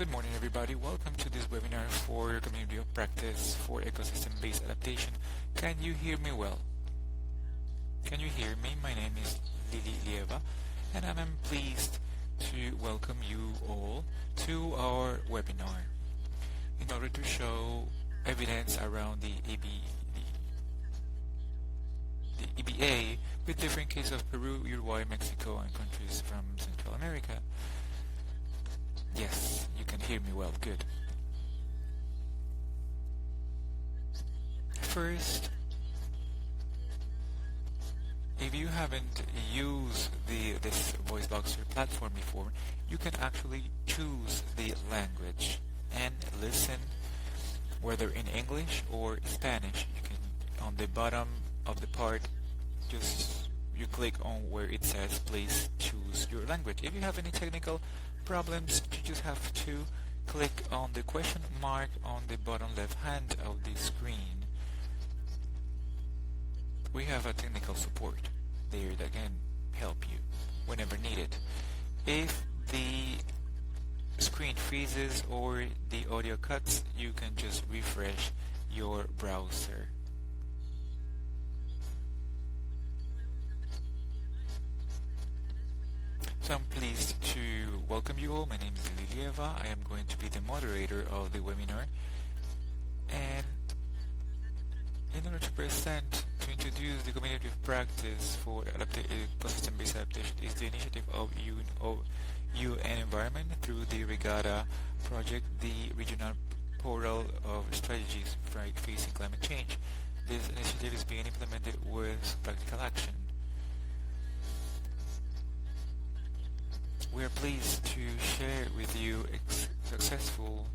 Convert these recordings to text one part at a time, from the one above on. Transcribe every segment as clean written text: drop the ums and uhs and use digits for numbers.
Good morning, everybody. Welcome to this webinar for Community of Practice for Ecosystem-Based Adaptation. Can you hear me well? Can you hear me? My name is EbA, and I'm pleased to welcome you all to our webinar in order to show evidence around the EbA with different cases of Peru, Uruguay, Mexico, and countries from Central America. Yes, you can hear me well. Good. First, if you haven't used this VoiceBoxer platform before, you can actually choose the language and listen, whether in English or Spanish. You can, on the bottom of the part, you click on where it says please choose your language. If you have any technical problems, you just have to click on the question mark on the bottom left hand of the screen. We have a technical support there that can help you whenever needed. If the screen freezes or the audio cuts, you can just refresh your browser. So I'm pleased to welcome you all. My name is EbA. I am going to be the moderator of the webinar. And in order to introduce the community of practice for ecosystem-based adaptation is the initiative of UN Environment through the Regatta project, the regional portal of strategies for facing climate change. This initiative is being implemented with practical action. We are pleased to share with you successful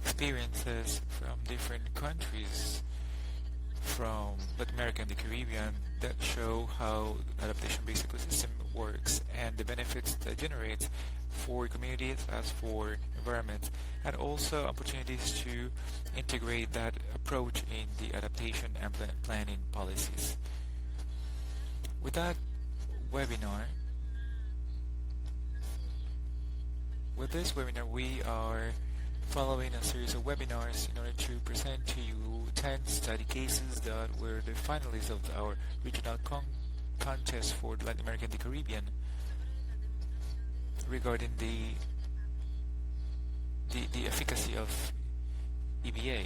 experiences from different countries from Latin America and the Caribbean that show how adaptation-based ecosystem works and the benefits that generates for communities as for environments, and also opportunities to integrate that approach in the adaptation and planning policies. With that webinar, With this webinar, we are following a series of webinars in order to present to you 10 study cases that were the finalists of our regional contest for Latin America and the Caribbean regarding the efficacy of EbA.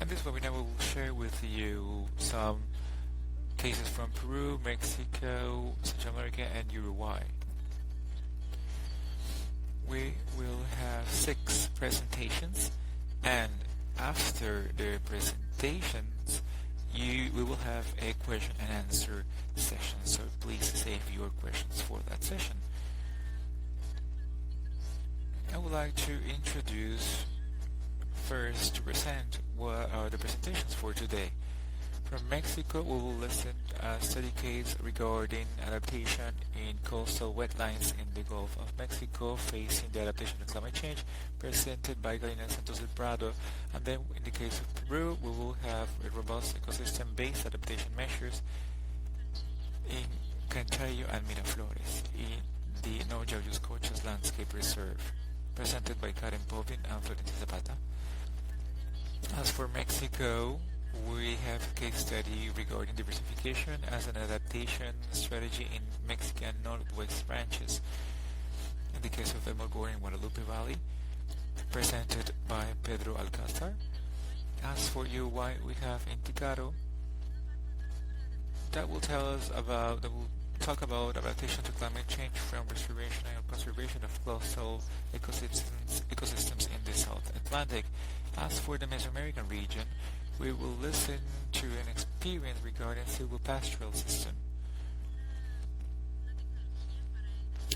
In this webinar, we will share with you some cases from Peru, Mexico, Central America, and Uruguay. We will have 6 presentations, and after the presentations we will have a question and answer session, so please save your questions for that session. I would like to introduce first to present what are the presentations for today. From Mexico, we will listen to a study case regarding adaptation in coastal wetlands in the Gulf of Mexico facing the adaptation to climate change, presented by Galina Santos del Prado. And then in the case of Peru, we will have a robust ecosystem-based adaptation measures in Canchayllo and Miraflores in the No Yauyos Cochas Landscape Reserve, presented by Karen Povin and Florencia Zapata. As for Mexico, we have a case study regarding diversification as an adaptation strategy in Mexican Northwest ranches. In the case of Emogor in Guadalupe Valley, presented by Pedro Alcázar. As for Uruguay, we have Inticaro that will talk about adaptation to climate change from restoration and conservation of coastal ecosystems in the South Atlantic. As for the Mesoamerican region, we will listen to an experience regarding silvopastoral system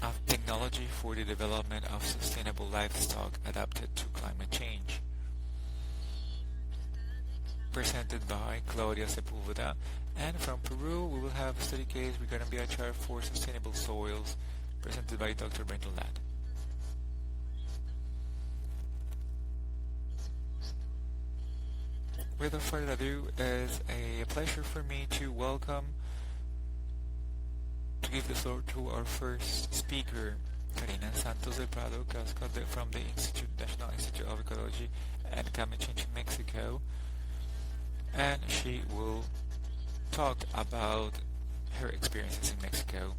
of technology for the development of sustainable livestock adapted to climate change, presented by Claudia Sepúlveda. And from Peru, we will have a study case regarding biochar for sustainable soils, presented by Dr. Brenda Ladd. Without further ado, it is a pleasure for me to give the floor to our first speaker, Karina Santos del Prado Casca from the National Institute of Ecology and Climate Change in Mexico, and she will talk about her experiences in Mexico.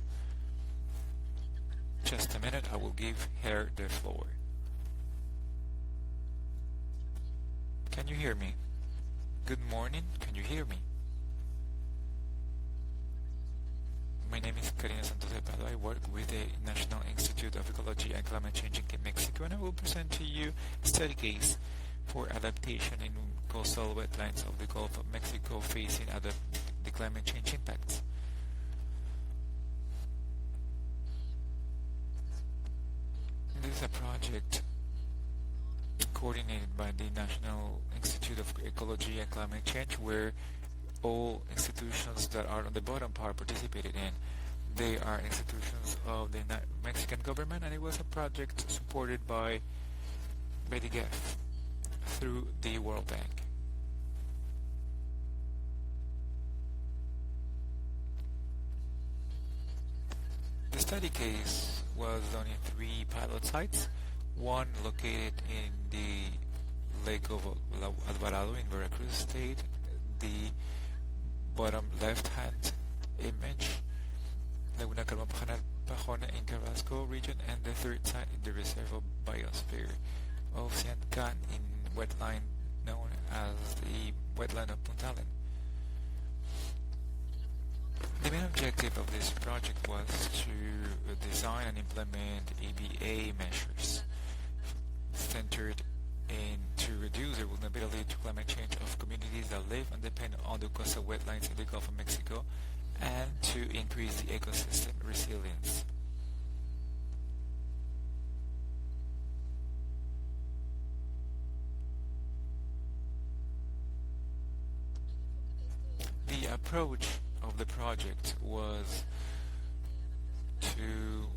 Just a minute, I will give her the floor. Can you hear me? Good morning, can you hear me? My name is Karina Santos del Prado. I work with the National Institute of Ecology and Climate Change in Mexico, and I will present to you a study case for adaptation in coastal wetlands of the Gulf of Mexico facing the climate change impacts. This is a project coordinated by the National Institute of Ecology and Climate Change, where all institutions that are on the bottom part participated in. They are institutions of the Mexican government, and it was a project supported by the GEF through the World Bank. The study case was done in 3 pilot sites, one located in the Lake of Alvarado in Veracruz State, the bottom left-hand image, Laguna Carmen-Pajona in Carrasco region, and the 3rd site in the reserve of biosphere of Siancan in wetland known as the wetland of Puntalen. The main objective of this project was to design and implement EbA measures centered in to reduce the vulnerability to climate change of communities that live and depend on the coastal wetlands in the Gulf of Mexico, and to increase the ecosystem resilience. The approach of the project was to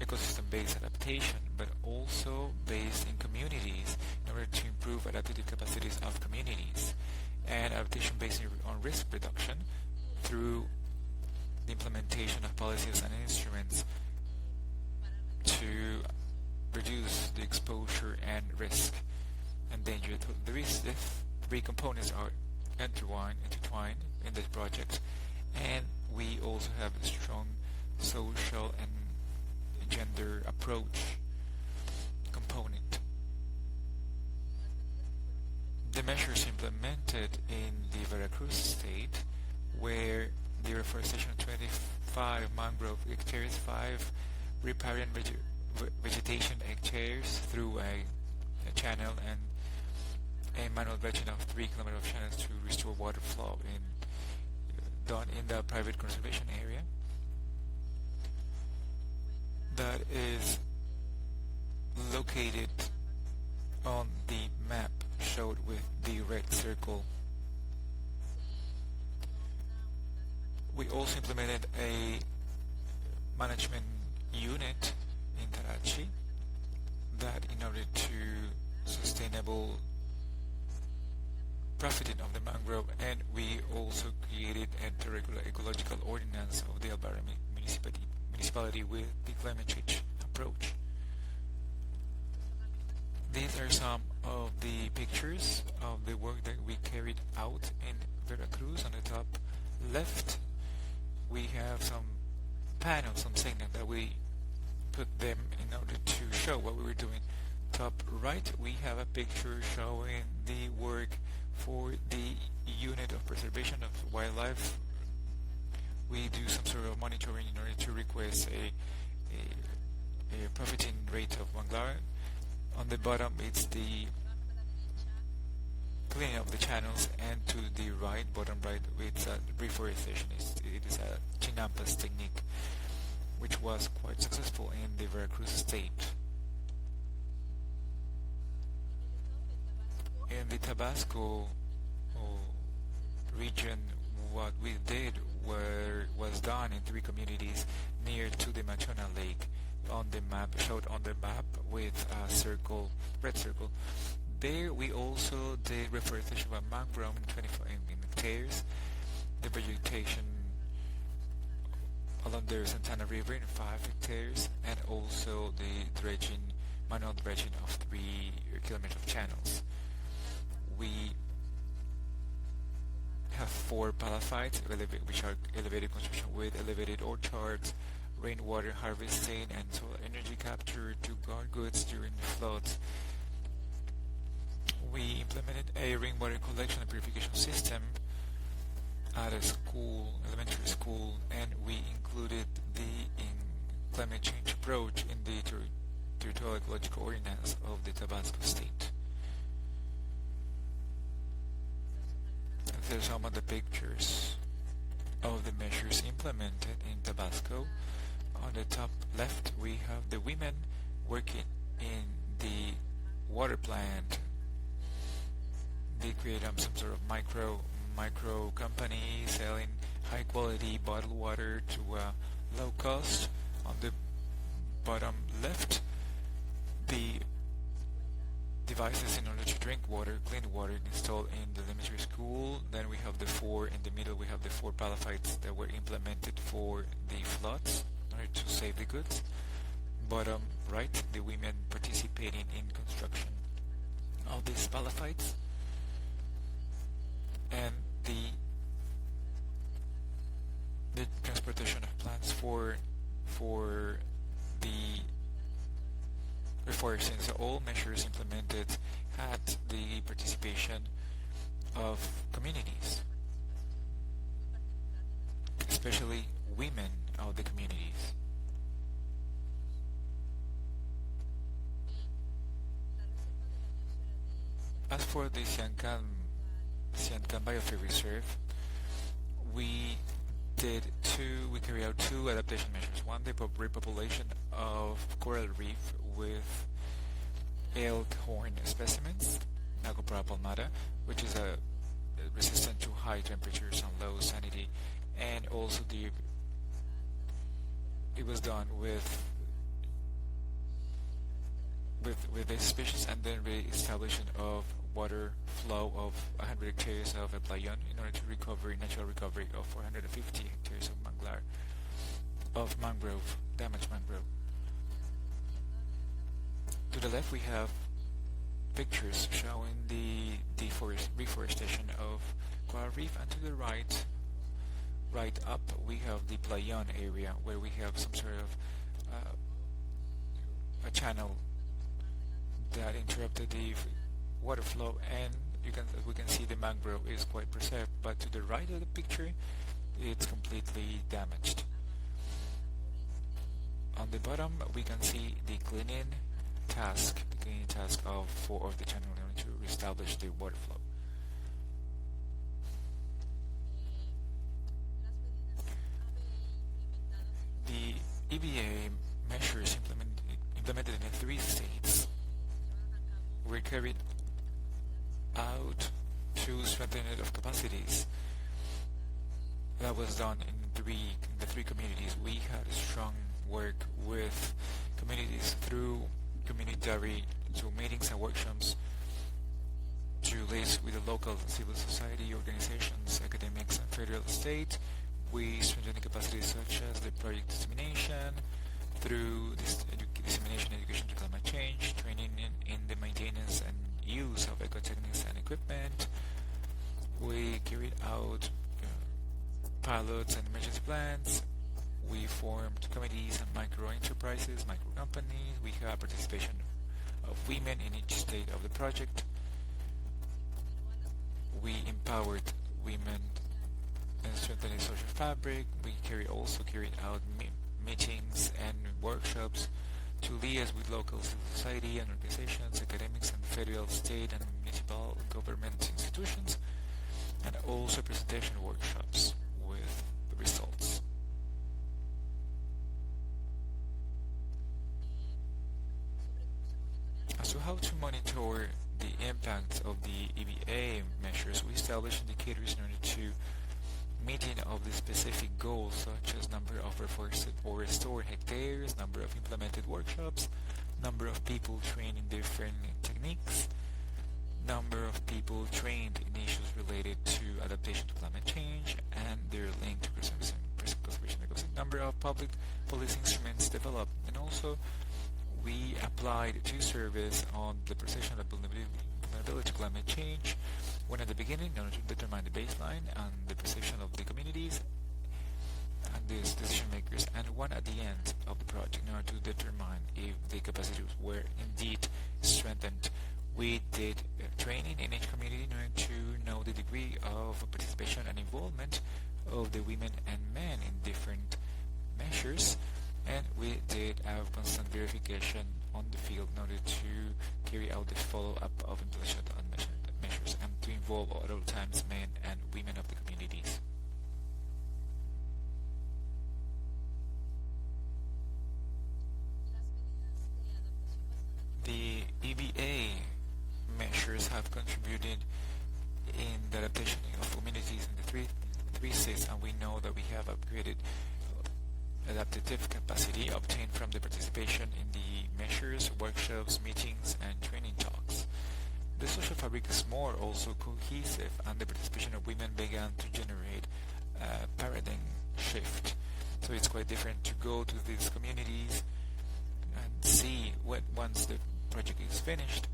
ecosystem-based adaptation, but also based in communities in order to improve adaptive capacities of communities, and adaptation based on risk reduction through the implementation of policies and instruments to reduce the exposure and risk and danger. The 3 components are intertwined in this project, and we also have a strong social and gender approach component. The measures implemented in the Veracruz state were the reforestation of 25 mangrove hectares, 5 riparian vegetation hectares through a channel, and a manual dredging of 3 kilometers of channels to restore water flow done in the private conservation area. That is located on the map showed with the red circle. We also implemented a management unit in Tarachi that, in order to sustainable profiting of the mangrove, and we also created a regular ecological ordinance of the Alvaro municipality with the climate change approach. These are some of the pictures of the work that we carried out in Veracruz. On the top left, we have some panels, some signals that we put them in order to show what we were doing. Top right, we have a picture showing the work for the unit of preservation of wildlife. We do some sort of monitoring in order to request a profiting rate of manglar. On the bottom, it's the cleaning of the channels, and to the right, bottom right, it's reforestation. It is a chinampas technique, which was quite successful in the Veracruz state. In the Tabasco region, what we did was done in 3 communities near to the Machona Lake, on the map, showed on the map with a circle, red circle. There we also did reforestation of a mangrove in 25 hectares. The vegetation along the Santana River in 5 hectares, and also the manual dredging of 3 kilometers of channels. We have 4 palafites, which are elevated construction with elevated orchards, rainwater harvesting, and solar energy capture to guard goods during the floods. We implemented a rainwater collection and purification system at a elementary school, and we included the climate change approach in the territorial ecological ordinance of the Tabasco state. These are some of the pictures of the measures implemented in Tabasco. On the top left, we have the women working in the water plant. They create some sort of micro company selling high quality bottled water to low cost. On the bottom left, the devices in order to drink water, clean water, installed in the elementary school. Then we have in the middle we have the 4 palafites that were implemented for the floods in order to save the goods. Bottom right, the women participating in construction of these palafites, and the transportation of plants for the reforestation. So all measures implemented had the participation of communities, especially women of the communities. As for the Siancan Biosphere Reserve, we carried out 2 adaptation measures. One, the repopulation of coral reef with elk horn specimens, Nacopora palmata, which is resistant to high temperatures and low salinity, and also it was done with this species, and then re-establishment of water flow of 100 hectares of Playon in order to natural recovery of 450 hectares of damaged mangrove. To the left we have pictures showing the reforestation of coral reef, and to the right up we have the Playon area, where we have some sort of a channel that interrupted the water flow, and we can see the mangrove is quite preserved, but to the right of the picture it's completely damaged. On the bottom we can see the cleaning task of the channel in order to reestablish the water flow. The EbA measures implemented in 3 states were carried out to strengthen of capacities. That was done in the three communities. We had a strong work with communities through meetings and workshops, to liaise with the local civil society organizations, academics, and federal state. We strengthened capacities such as the project dissemination, through this dissemination education to climate change, training in the maintenance and use of ecotechnics and equipment. We carried out pilots and emergency plans. We formed committees and micro-enterprises, micro-companies. We had participation of women in each state of the project. We empowered women and strengthened the social fabric. We also carried out meetings and workshops to liaise with local civil society and organizations, academics, and federal, state, and municipal government institutions, and also presentation workshops with the results. As to how to monitor the impact of the EbA measures, we established indicators in order to meeting of the specific goals, such as number of reforested or restored hectares, number of implemented workshops, number of people trained in different techniques, number of people trained in issues related to adaptation to climate change and their link to conservation, number number of public policy instruments developed, and also we applied two surveys on the perception of vulnerability to climate change, one at the beginning in order to determine the baseline and the perception of the communities and the decision makers, and one at the end of the project in order to determine if the capacities were indeed strengthened. We did training in each community in order to know the degree of participation and involvement of the women and men in different measures, and we did have constant verification on the field in order to carry out the follow-up of implementation measures and to involve at all times men and women of the communities. The EbA measures have contributed in the adaptation of communities in the three states, and we know that we have upgraded adaptive capacity obtained from the participation in the measures, workshops, meetings, and training talks. The social fabric is more also cohesive, and the participation of women began to generate a paradigm shift. So it's quite different to go to these communities and see what once the project is finished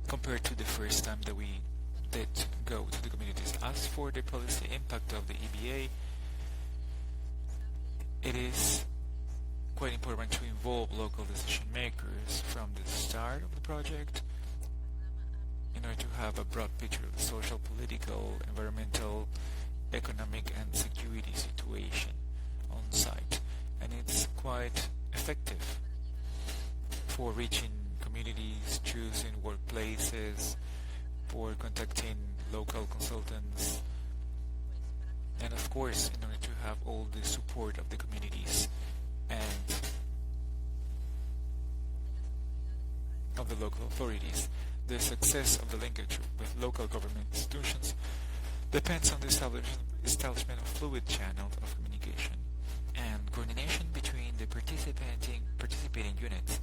compared to the first time that we did go to the communities. As for the policy impact of the EbA, it is quite important to involve local decision makers from the start of the project in order to have a broad picture of the social, political, environmental, economic and security situation on site, and it's quite effective for reaching communities, choosing workplaces, for contacting local consultants, and of course in order to have all the support of the communities and of the local authorities. The success of the linkage with local government institutions depends on the establishment of fluid channels of communication and coordination between the participating units,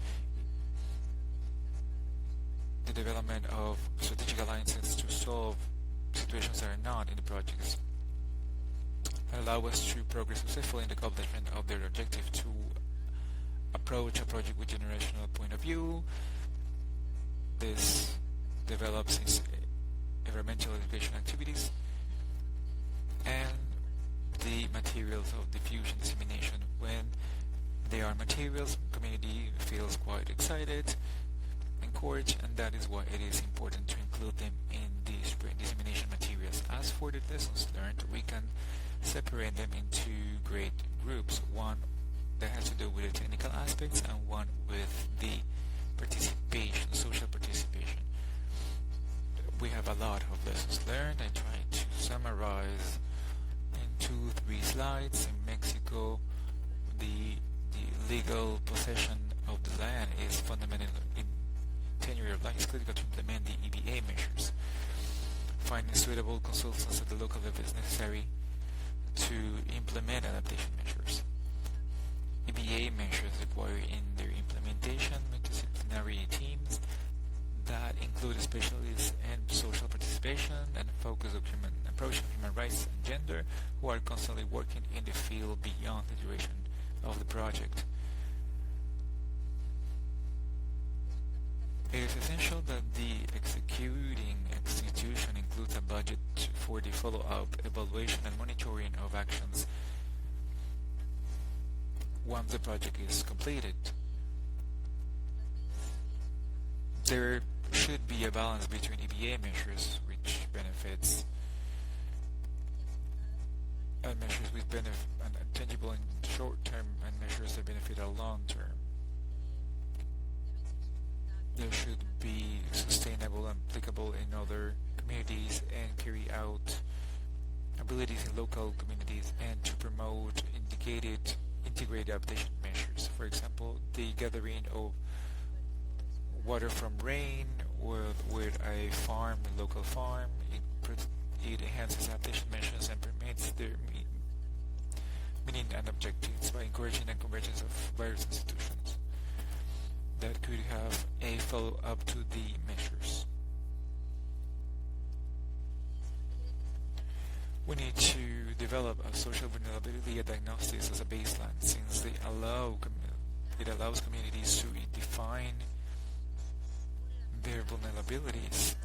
the development of strategic alliances to solve situations that are not in the projects, and allow us to progress successfully in the accomplishment of their objective to approach a project with generational point of view. This develops environmental education activities and the materials of diffusion dissemination. When they are materials, community feels quite excited, encouraged, and that is why it is important to include them in these dissemination materials. As for the lessons learned, we can separate them into great groups, one that has to do with the technical aspects and one with the participation, social participation. We have a lot of lessons learned. I try to summarize in 2-3 slides. In Mexico, the legal possession of the land is fundamental in tenure of life. It's critical to implement the EbA measures. Finding suitable consultants at the local level is necessary to implement adaptation measures. EbA measures require in their implementation multidisciplinary teams that include specialists in social participation and focus of approach of human rights and gender, who are constantly working in the field beyond the duration of the project. It is essential that the executing institution includes a budget for the follow-up, evaluation and monitoring of actions once the project is completed. There should be a balance between EbA measures, which benefits, and measures with benefit and tangible in short term, and measures that benefit a long term. There should be sustainable and applicable in other communities and carry out abilities in local communities, and to promote integrated adaptation measures. For example, the gathering of water from rain with a farm, a local farm. It enhances adaptation measures and permits their meaning and objectives by encouraging the convergence of various institutions that could have a follow-up to the measures. We need to develop a social vulnerability diagnosis as a baseline, since it allows communities to define their vulnerabilities,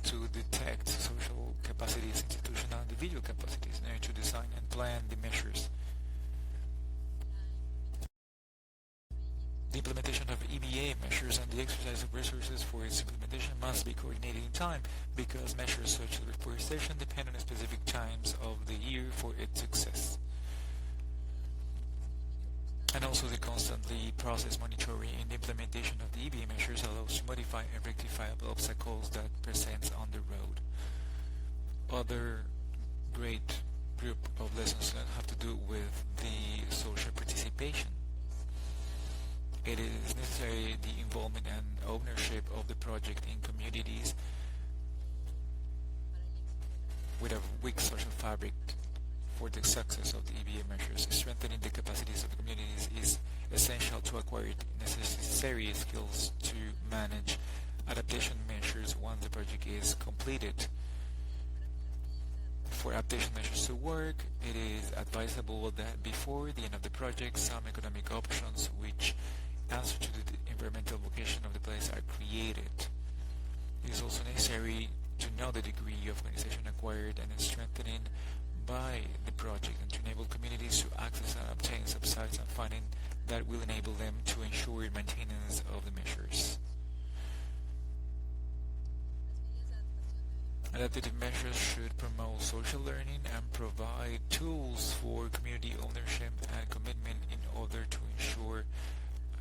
to detect social capacities, institutional and individual capacities, and to design and plan the measures. The implementation of EbA measures and the exercise of resources for its implementation must be coordinated in time, because measures such as reforestation depend on specific times of the year for its success. And also the constantly process monitoring and the implementation of the EbA measures allows to modify and rectify obstacles that present on the road. Other great group of lessons learned have to do with the social participation. It is necessary the involvement and ownership of the project in communities with a weak social fabric for the success of the EbA measures. Strengthening the capacities of the communities is essential to acquire necessary skills to manage adaptation measures once the project is completed. For adaptation measures to work, it is advisable that before the end of the project, some economic options which answer to the environmental vocation of the place are created. It is also necessary to know the degree of organization acquired and strengthening by the project, and to enable communities to access and obtain subsidies and funding that will enable them to ensure maintenance of the measures. Adaptive measures should promote social learning and provide tools for community ownership and commitment in order to ensure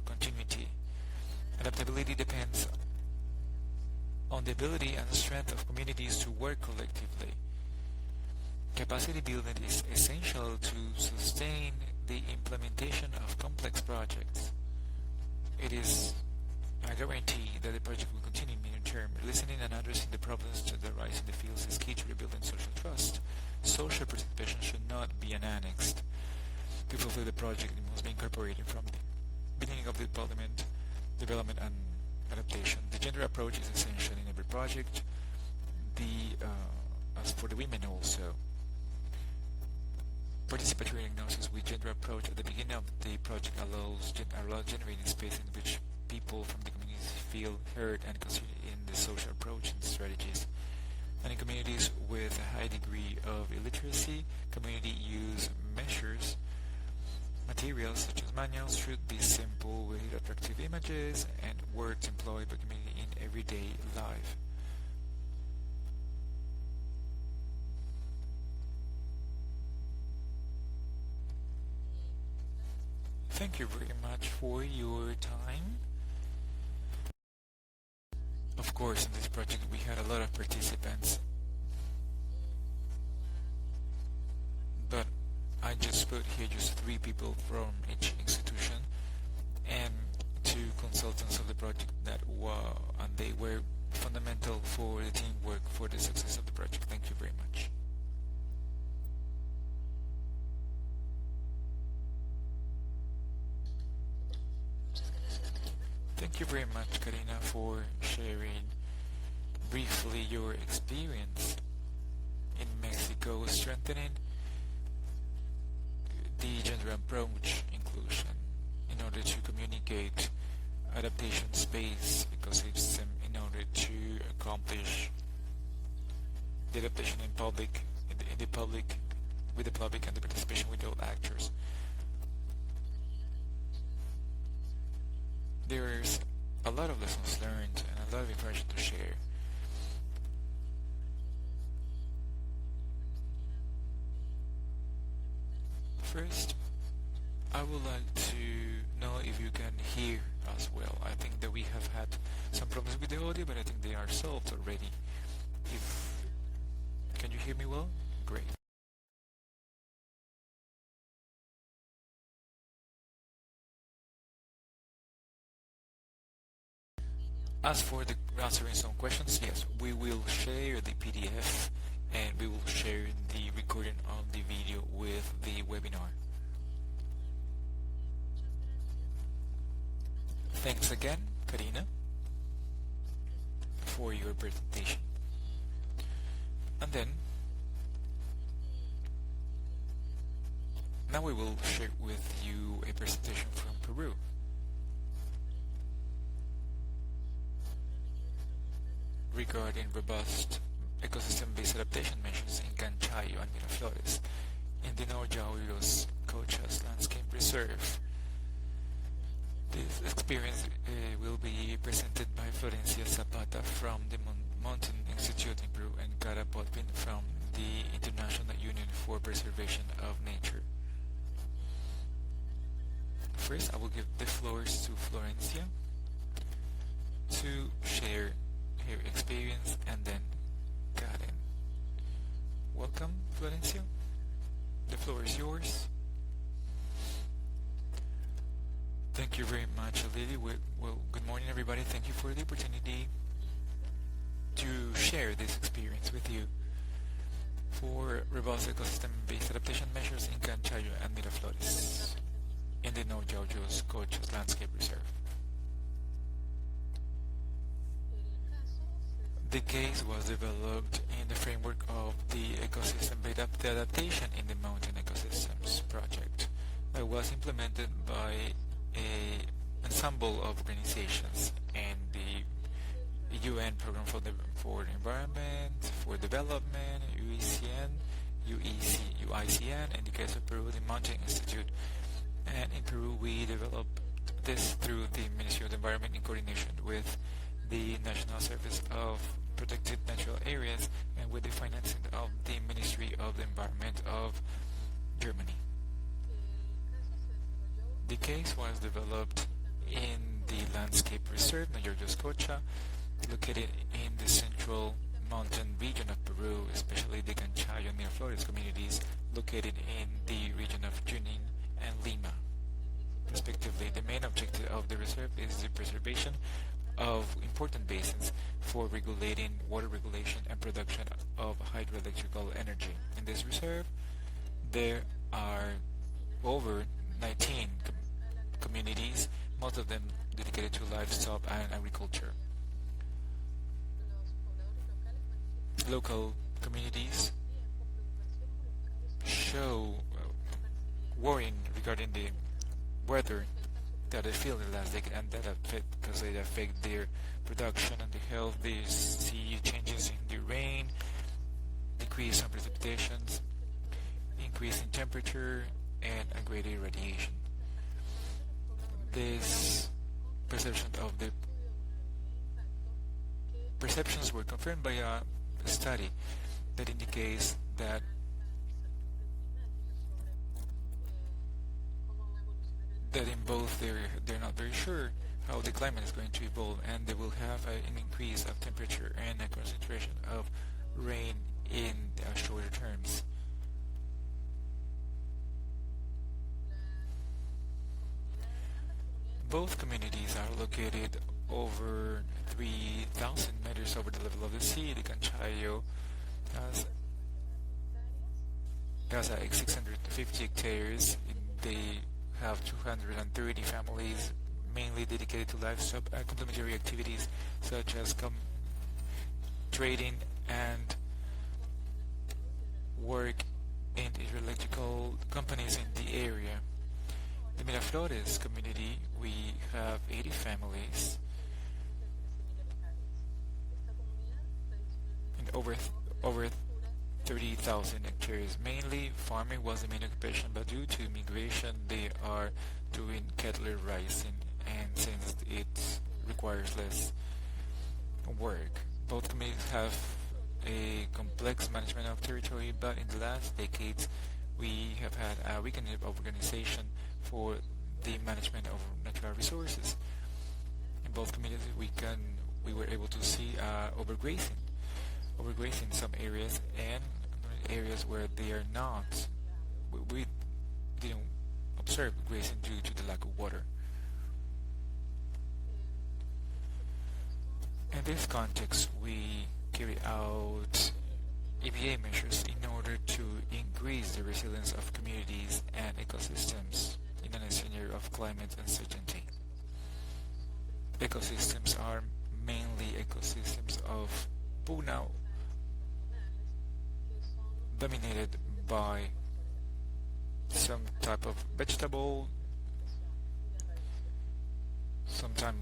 continuity. Adaptability depends on the ability and strength of communities to work collectively. Capacity building is essential to sustain the implementation of complex projects. It is a guarantee that the project will continue in medium term. Listening and addressing the problems that arise in the fields is key to rebuilding social trust. Social participation should not be annexed. To fulfill the project, it must be incorporated from the beginning of the development and adaptation. The gender approach is essential in every project. As for the women also, participatory diagnosis with gender approach at the beginning of the project allows generating space in which people from the communities feel heard and considered in the social approach and strategies. And in communities with a high degree of illiteracy, community use measures materials such as manuals should be simple with attractive images and words employed by community in everyday life. Thank you very much for your time. Of course, in this project we had a lot of participants, but I just put here just 3 people from each institution and 2 consultants of the project and they were fundamental for the teamwork for the success of the project. Thank you very much. Thank you very much, Karina, for sharing briefly your experience in Mexico, strengthening the gender approach inclusion in order to communicate adaptation space ecosystem in order to accomplish the adaptation in public, with the public and the participation with all actors. There's a lot of lessons learned and a lot of information to share. First, I would like to know if you can hear us well. I think that we have had some problems with the audio, but I think they are solved already. Can you hear me well? Great. As for the answering some questions, yes, we will share the PDF and we will share the recording of the video with the webinar. Thanks again, Karina, for your presentation. And then, Now we will share with you a presentation from Peru regarding robust ecosystem-based adaptation measures in Canchayo and Miraflores in the Norjauyos Cochas Landscape Reserve. This experience will be presented by Florencia Zapata from the Mountain Institute in Peru and Cara Potpin from the International Union for Preservation of Nature. First, I will give the floors to Florencia to share her experience, and then Karen. Welcome, Florencia. The floor is yours. Thank you very much, Lily. Well, good morning, everybody. Thank you for the opportunity to share this experience with you for robust ecosystem-based adaptation measures in Canchayo and Miraflores in the Norjauyos Cochas Landscape Reserve. The case was developed in the framework of the ecosystem-based adaptation in the Mountain Ecosystems project that was implemented by an ensemble of organizations and the UN Program for the Environment, for Development, UICN, in the case of Peru, the Mountain Institute. And in Peru, we developed this through the Ministry of the Environment in coordination with the National Service of Protected Natural Areas and with the financing of the Ministry of the Environment of Germany. The case was developed in the landscape reserve, Norjauyos Cocha, located in the central mountain region of Peru, especially the Canchayo and Miraflores communities located in the region of Junin and Lima, respectively. The main objective of the reserve is the preservation of important basins for regulating water regulation and production of hydroelectrical energy. In this reserve, there are over 19 communities, most of them dedicated to livestock and agriculture. Local communities show worrying regarding the weather that they feel in the last decade, and that because they affect their production and the health. They see changes in the rain, decrease in precipitations, increase in temperature, and a greater irradiation. This perceptions were confirmed by a study that indicates that in both they're not very sure how the climate is going to evolve, and they will have an increase of temperature and a concentration of rain in shorter terms. Both communities are located over 3,000 meters over the level of the sea. The Canchayo has 650 hectares. They have 230 families, mainly dedicated to livestock and complementary activities such as trading and work in hydroelectrical companies in the area. The Miraflores community, we have 80 families and over 30,000 hectares. Mainly farming was the main occupation, but due to migration they are doing cattle raising, and since it requires less work. Both communities have a complex management of territory, but in the last decades we have had a weakening of organization for the management of natural resources. In both communities we were able to see overgrazing in some areas, and areas where they are not, we didn't observe grazing due to the lack of water. In this context, we carry out EbA measures in order to increase the resilience of communities and ecosystems in a scenario of climate uncertainty. Ecosystems are mainly ecosystems of puna dominated by some type of vegetable, some type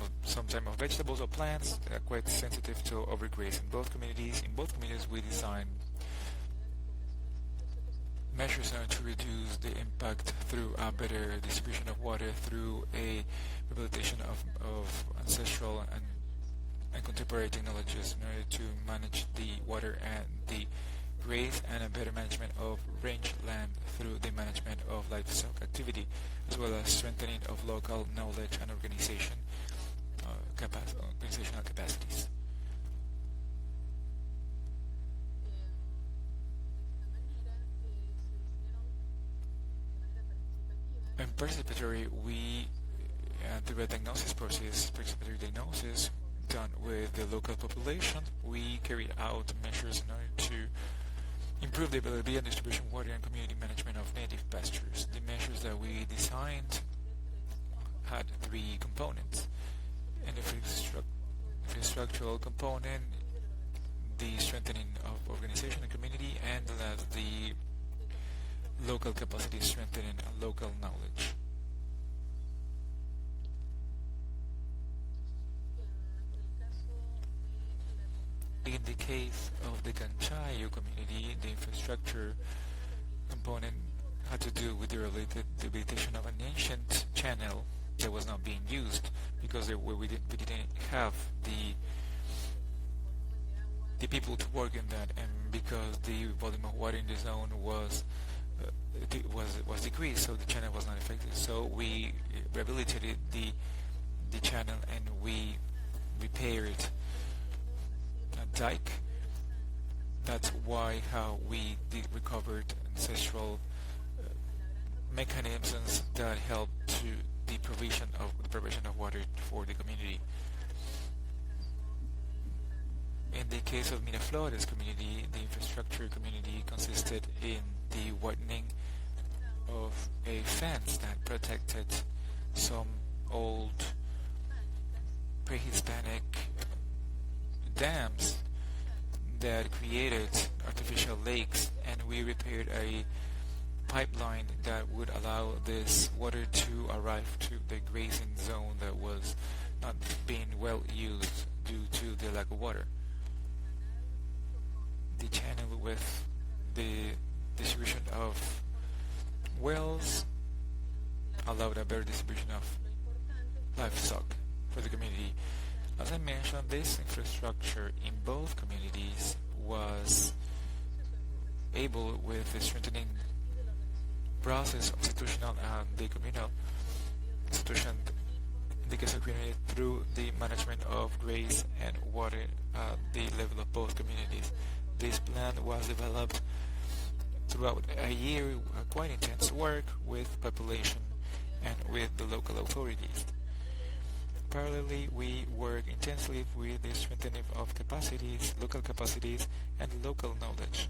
of vegetables or plants that are quite sensitive to overgrazing. In both communities, we design measures to reduce the impact through a better distribution of water, through a rehabilitation of ancestral and contemporary technologies in order to manage the water and the graze, and a better management of rangeland through the management of livestock activity, as well as strengthening of local knowledge and organizational capacities. In participatory, through a diagnosis process, participatory diagnosis done with the local population, we carried out measures in order to improve the availability and distribution of water and community management of native pastures. The measures that we designed had three components: an infrastructural component, the strengthening of organization and community, and the local capacity strengthening and local knowledge. In the case of the Canchayo community, the infrastructure component had to do with the rehabilitation of an ancient channel that was not being used because we didn't have the people to work in that, and because the volume of water in the zone was decreased, so the channel was not effective. So we rehabilitated the channel and we repaired a dike. That's how we recovered ancestral mechanisms that helped to the provision of water for the community. In the case of Miraflores community, the infrastructure community consisted in the widening of a fence that protected some old pre-Hispanic dams that created artificial lakes, and we repaired a pipeline that would allow this water to arrive to the grazing zone that was not being well used due to the lack of water. The channel with the distribution of wells allowed a better distribution of livestock for the community. As I mentioned, this infrastructure in both communities was able, with the strengthening process of institutional and the communal institution, in the case of community, through the management of graze and water at the level of both communities. This plan was developed throughout a year of quite intense work with population and with the local authorities. Parallelly, we work intensely with the strengthening of capacities, local capacities, and local knowledge.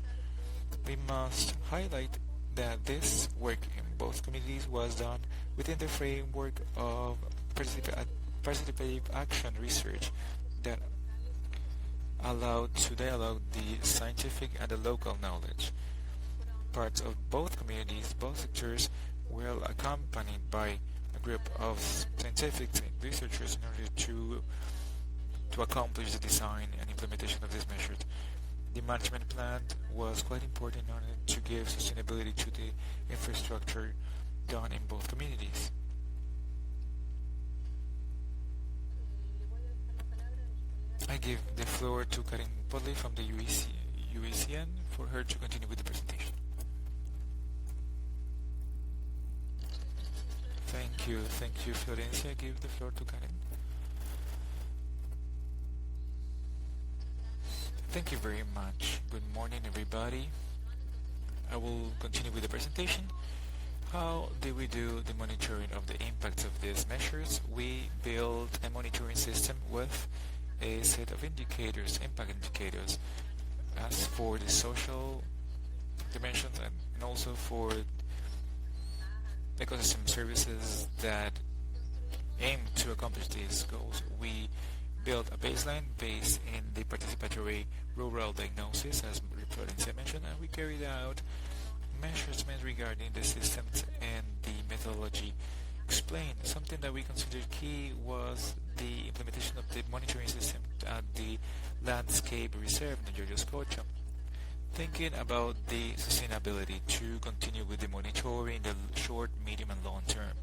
We must highlight that this work in both communities was done within the framework of participative action research that allowed to dialogue the scientific and the local knowledge. Parts of both communities, both sectors, were accompanied by a group of scientific researchers in order to accomplish the design and implementation of these measures. The management plan was quite important in order to give sustainability to the infrastructure done in both communities. I give the floor to Karen Podley from the UECN for her to continue with the presentation. Thank you, Florencia. I give the floor to Karen. Thank you very much. Good morning, everybody. I will continue with the presentation. How did we do the monitoring of the impacts of these measures? We built a monitoring system with a set of indicators, impact indicators, as for the social dimensions and also for ecosystem services that aim to accomplish these goals. We built a baseline based in the participatory rural diagnosis, as Florencia mentioned, and we carried out measurements regarding the systems and the methodology explained. Something that we considered key was the implementation of the monitoring system at the landscape reserve in Georgia Scotia. Thinking about the sustainability to continue with the monitoring in the short, medium, and long term.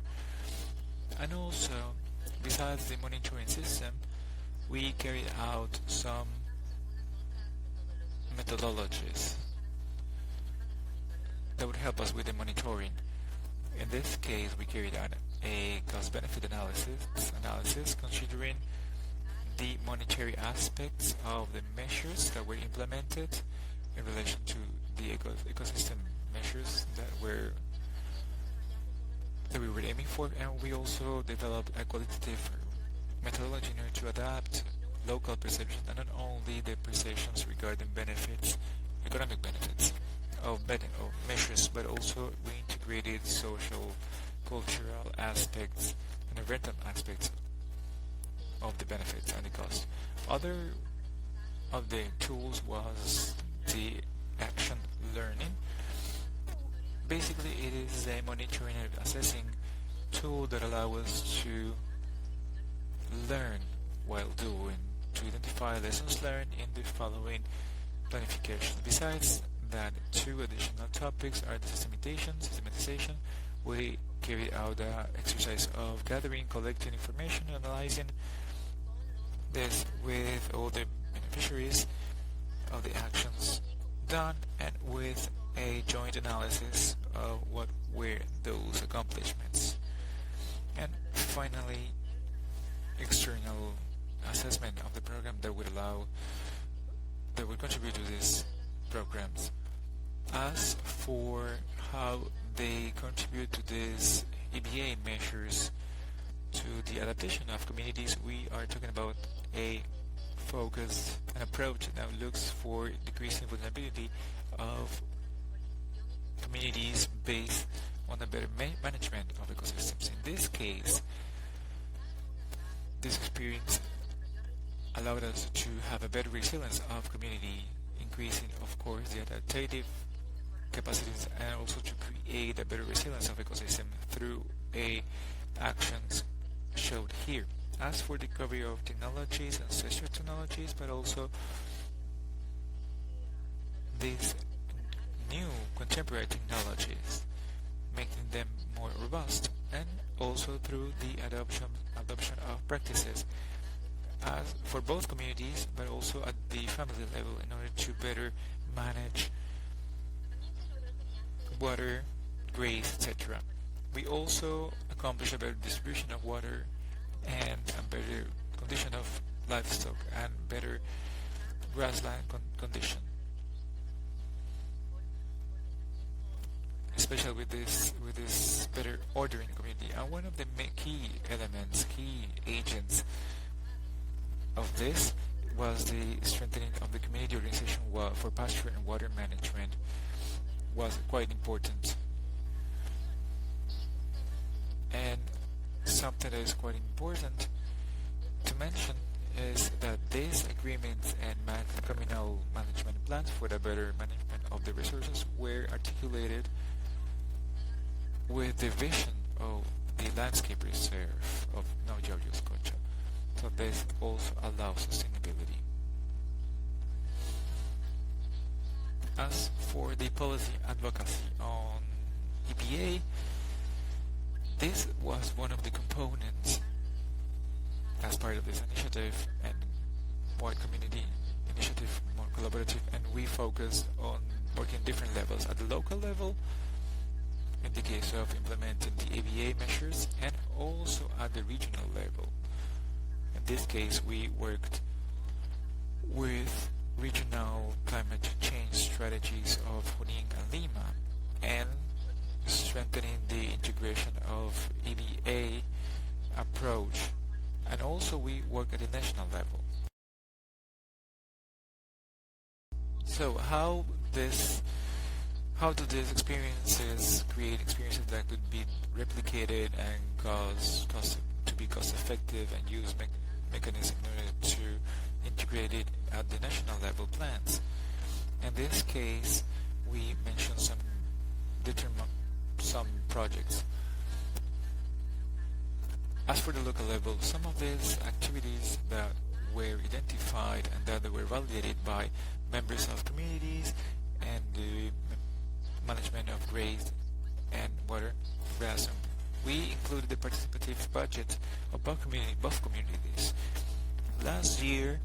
And also, besides the monitoring system, we carried out some methodologies that would help us with the monitoring. In this case, we carried out a cost-benefit analysis considering the monetary aspects of the measures that were implemented in relation to the ecosystem measures that we were aiming for, and we also developed a qualitative methodology in order to adapt local perceptions and not only the perceptions regarding benefits, economic benefits of measures, but also we integrated social, cultural aspects and environmental aspects of the benefits and the cost. Other of the tools was the action learning. Basically, it is a monitoring and assessing tool that allows us to learn while doing, to identify lessons learned in the following planification. Besides that, two additional topics are the systematization. We carry out the exercise of gathering, collecting information, analyzing this with all the beneficiaries of the actions done, and with a joint analysis of what were those accomplishments. And finally, external assessment of the program that would contribute to these programs. As for how they contribute to these EbA measures to the adaptation of communities, we are talking about an approach that looks for decreasing vulnerability of communities based on a better management of ecosystems. In this case, this experience allowed us to have a better resilience of community, increasing, of course, the adaptive capacities, and also to create a better resilience of ecosystem through actions showed here. As for the recovery of technologies, ancestral technologies, but also these new contemporary technologies, making them more robust, and also through the adoption of practices as for both communities, but also at the family level, in order to better manage water, graze, etc. We also accomplish a better distribution of water and a better condition of livestock and better grassland condition, especially with this better order in the community. And one of the key agents of this was the strengthening of the community organization for pasture and water management was quite important. And something that is quite important to mention is that these agreements and communal management plans for the better management of the resources were articulated with the vision of the landscape reserve of Georgia Scotia. So this also allows sustainability. As for the policy advocacy on EbA, this was one of the components as part of this initiative, and more community initiative, more collaborative, and we focused on working different levels. At the local level, in the case of implementing the EbA measures, and also at the regional level. In this case, we worked with regional climate change strategies of Junín and Lima, and strengthening the integration of EbA approach, and also we work at the national level. So how do these experiences create experiences that could be replicated and be cost effective, and use mechanisms in order to integrate it at the national level plans? In this case, we mentioned some projects. As for the local level, some of these activities that were identified and that were validated by members of communities and the management of waste and water. We included the participative budget of both communities last year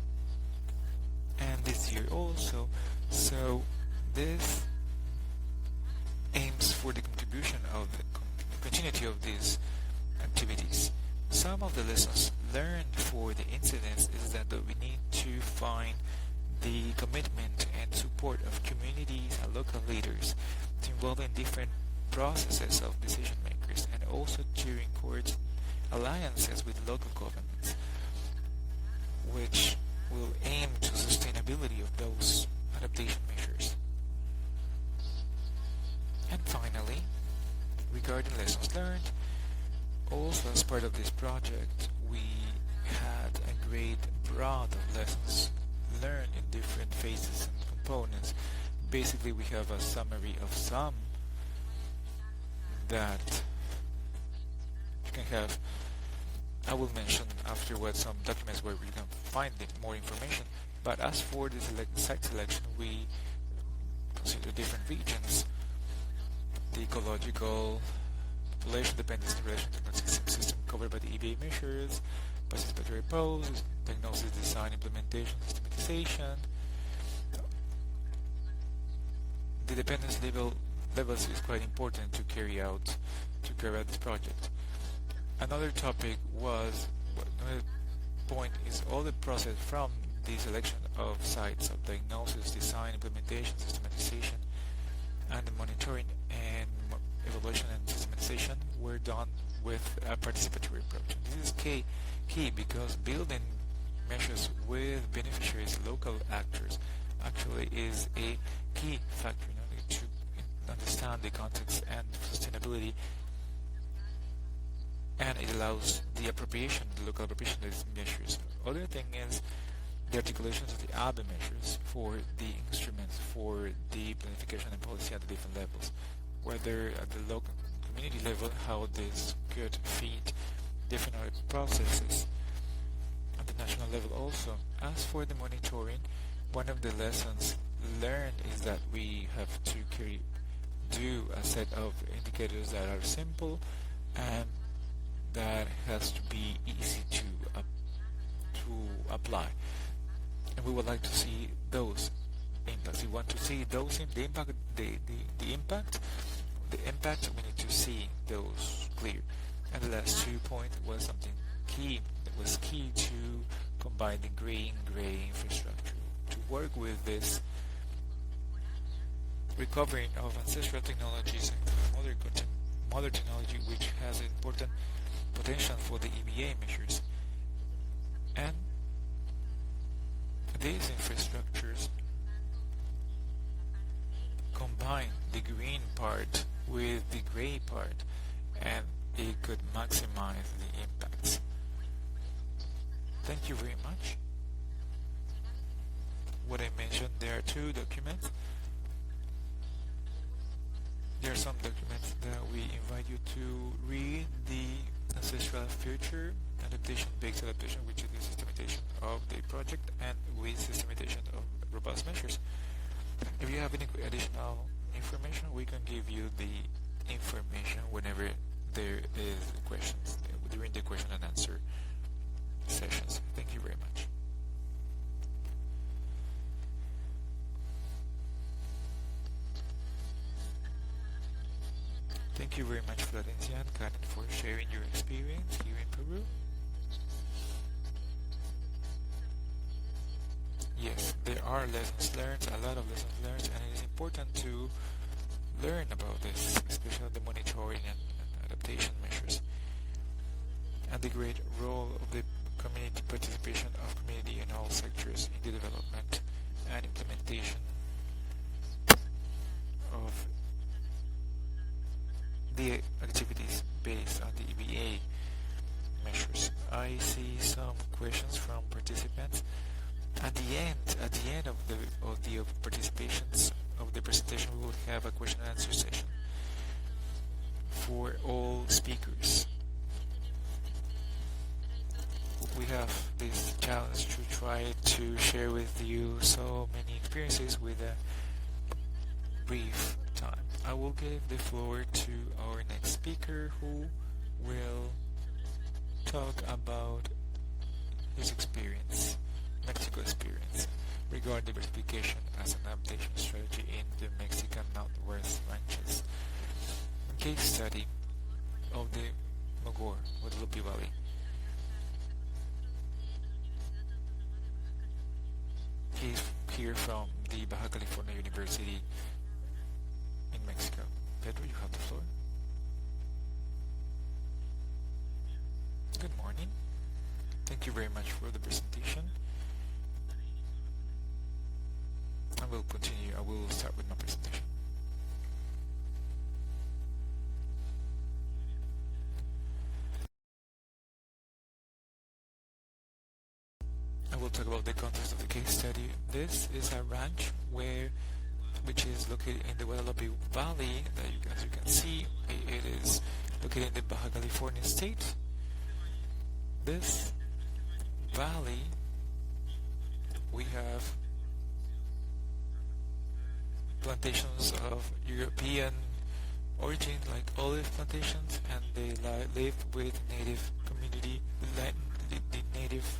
and this year also. So this aims for the contribution of the continuity of these activities. Some of the lessons learned for the incidents is that we need to find the commitment and support of communities and local leaders to involve in different processes of decision makers, and also to encourage alliances with local governments, which will aim to sustainability of those adaptation measures. And finally, regarding lessons learned, also as part of this project, we had a great broad of lessons learned in different phases and components. Basically, we have a summary of some that you can have. I will mention afterwards some documents where you can find more information. But as for the site selection, we consider different regions, the ecological, population dependency in relation to the system covered by the EbA measures, participatory pose, diagnosis, design, implementation, systematization. The dependence levels is quite important to carry out this project. Another topic was, another point is all the process from the selection of sites of diagnosis, design, implementation, systematization, and the monitoring and evaluation and systematization were done with a participatory approach. This is key because building measures with beneficiaries, local actors, actually is a key factor in order to understand the context and sustainability, and it allows the local appropriation of these measures. Other thing is the articulations of the EbA measures for the instruments for the planification and policy at the different levels, whether at the local community level, how this could feed different processes at the national level also. As for the monitoring, one of the lessons learned is that we have to do a set of indicators that are simple and that has to be easy to apply. And we would like to see those impacts. We want to see those the impact. We need to see those clear. And the last 2 points was something key. That was key to combine the gray infrastructure to work with this recovering of ancestral technologies and modern technology, which has an important potential for the EbA measures. And these infrastructures combine the green part with the gray part, and it could maximize the impacts. Thank you very much. What I mentioned, there are 2 documents. There are some documents that we invite you to read: the ancestral future adaptation-based adaptation, which is the systematization of the project, and with systematization of robust measures. If you have any additional information, we can give you the information whenever there is questions during the question and answer sessions. Thank you very much. Thank you very much, Florencia and Karen, for sharing your experience here in Peru. Yes, there are lessons learned, a lot of lessons learned, and it is important to learn about this, especially the monitoring and adaptation measures, and the great role of the community participation of community in all sectors in the development and implementation of the activities based on the EbA measures. I see some questions from participants. At the end of the participations of the presentation, we will have a question and answer session. for all speakers. We have this challenge to try to share with you so many experiences with a brief time. I will give the floor to our next speaker, who will talk about his experience, Mexico experience, regarding diversification as an adaptation strategy in the Mexican Northwest ranches. Case study of the Mogor, Guadalupe Valley. He's here from the Baja California University in Mexico. Pedro, you have the floor. Good morning. Thank you very much for the presentation. I will continue. I will start with my presentation. I will talk about the context of the case study. This is a ranch which is located in the Guadalupe Valley. As you can see, it is located in the Baja California state. This valley, we have plantations of European origin, like olive plantations, and they live with native community, the native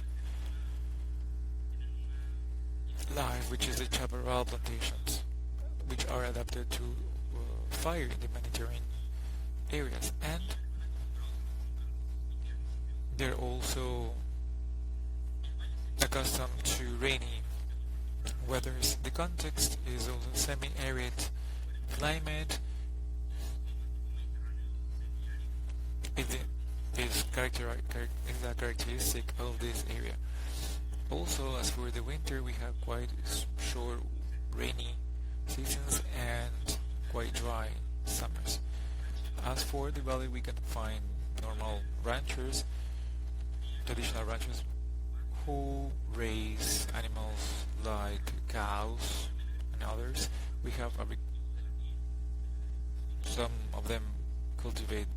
life, which is the chaparral plantations, which are adapted to fire in the Mediterranean areas, and they're also accustomed to rainy weathers. The context is also semi-arid climate. It is a characteristic of this area. Also, as for the winter, we have quite short rainy seasons and quite dry summers. As for the valley, we can find normal ranchers, traditional ranchers, who raise animals like cows and others. We have some of them cultivate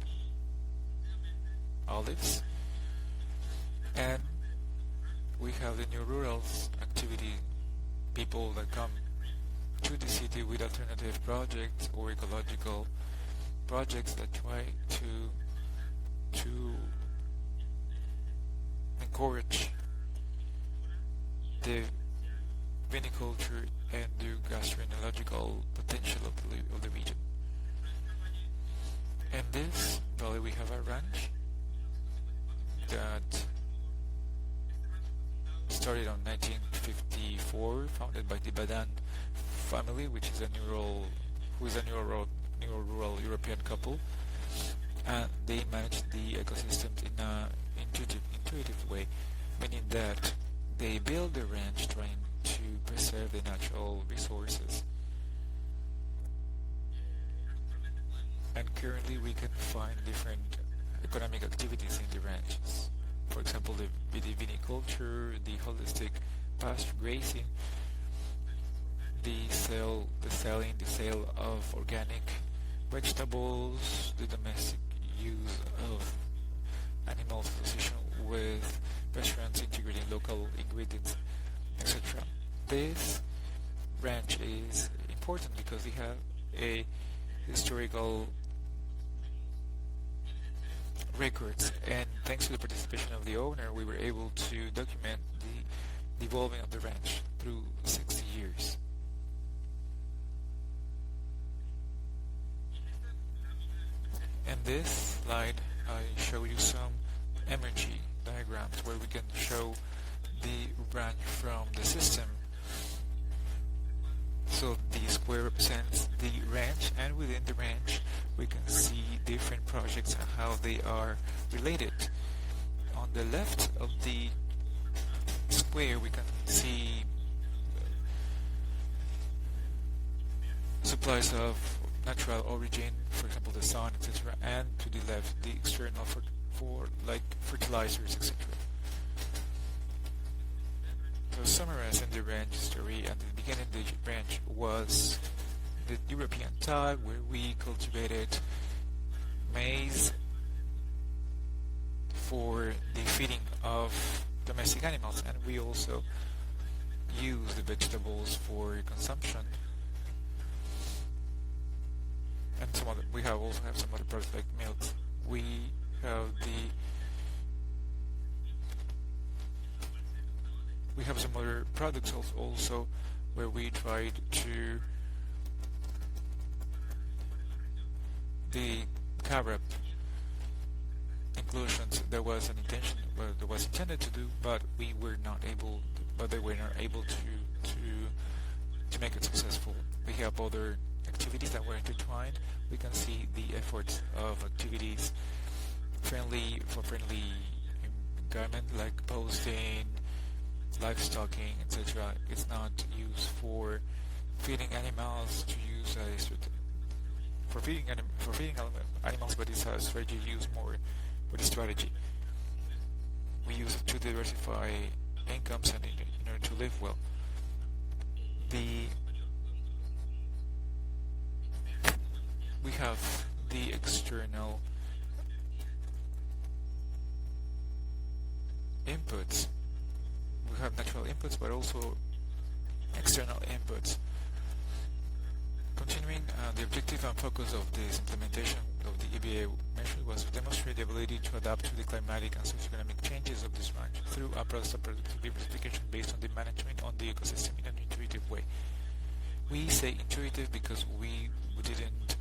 olives, and we have the new rural activity, people that come to the city with alternative projects or ecological projects that try to encourage the viniculture and the gastroenterological potential of the region. In this valley we have a ranch that started on 1954, founded by the Badan family, which is a rural European couple, and they manage the ecosystems in an intuitive way, meaning that they build the ranch trying to preserve the natural resources. And currently we can find different economic activities in the ranches. For example, the viticulture, the holistic pasture grazing, the sale of organic vegetables, the domestic use of animals association with restaurants integrating local ingredients, etc. This ranch is important because we have a historical records, and thanks to the participation of the owner, we were able to document the evolving of the ranch through 60 years. In this slide, I show you some energy diagrams where we can show the ranch from the system. So the square represents the ranch, and within the ranch we can see different projects and how they are related. On the left of the square we can see supplies of natural origin, for example the sun, etc., and to the left the external for like fertilizers, etc. So summarizing the ranch story, at the beginning the ranch was the European type, where we cultivated maize for the feeding of domestic animals, and we also use the vegetables for consumption. And we also have some other products like milk. We have some other products also where we tried to the carb inclusions. There was intended to do, but they were not able to make it successful. We have other activities that were intertwined. We can see the efforts of activities for friendly environment, like posting, livestocking, etc. It's not used for feeding animals for feeding animals, but it's a strategy used more with a strategy. We use it to diversify incomes and in order to live well. We have the external inputs. We have natural inputs, but also external inputs. Continuing, the objective and focus of this implementation of the EbA measure was to demonstrate the ability to adapt to the climatic and socioeconomic changes of this ranch through a process of productive diversification based on the management on the ecosystem in an intuitive way. We say intuitive because we didn't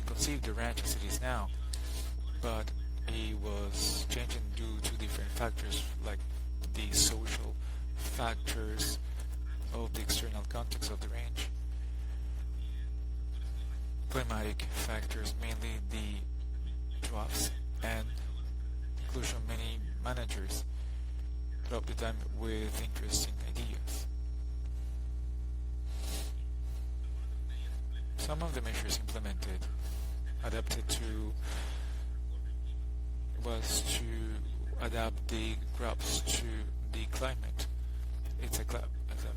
conceive the ranch as it is now, but it was changing due to different factors, like the social factors of the external context of the range, climatic factors, mainly the droughts, and inclusion of many managers throughout the time with interesting ideas. Some of the measures implemented was to adapt the crops to the climate. It's a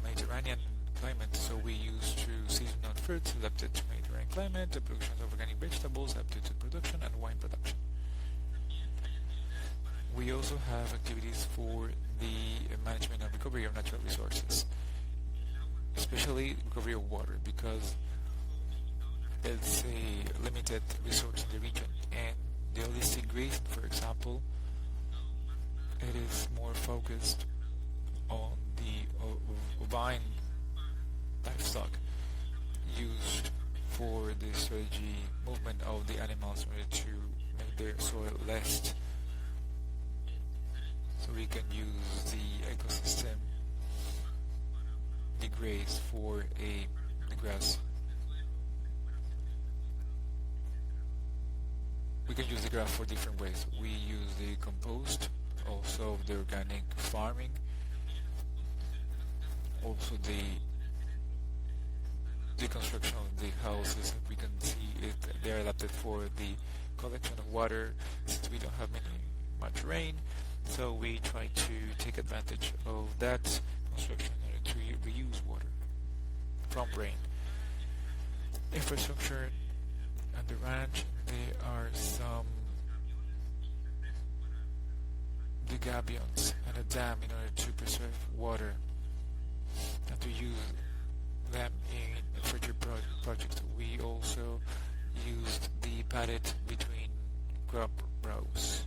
Mediterranean climate, so we used seasonal fruits adapted to Mediterranean climate, the production of organic vegetables adapted to production, and wine production. We also have activities for the management and recovery of natural resources, especially recovery of water, because it's a limited resource in the region. And the holistic grazing, for example, it is more focused on the ovine livestock used for the strategy movement of the animals in order to make their soil less, so we can use the ecosystem, the grass for the grass. We can use the grass for different ways. We use the compost, also the organic farming, also the construction of the houses. We can see they're adapted for the collection of water, since we don't have much rain, so we try to take advantage of that construction in order to reuse water from rain. Infrastructure and the ranch, there are the gabions and a dam in order to preserve water and to use them in future projects. We also used the paddock between crop rows.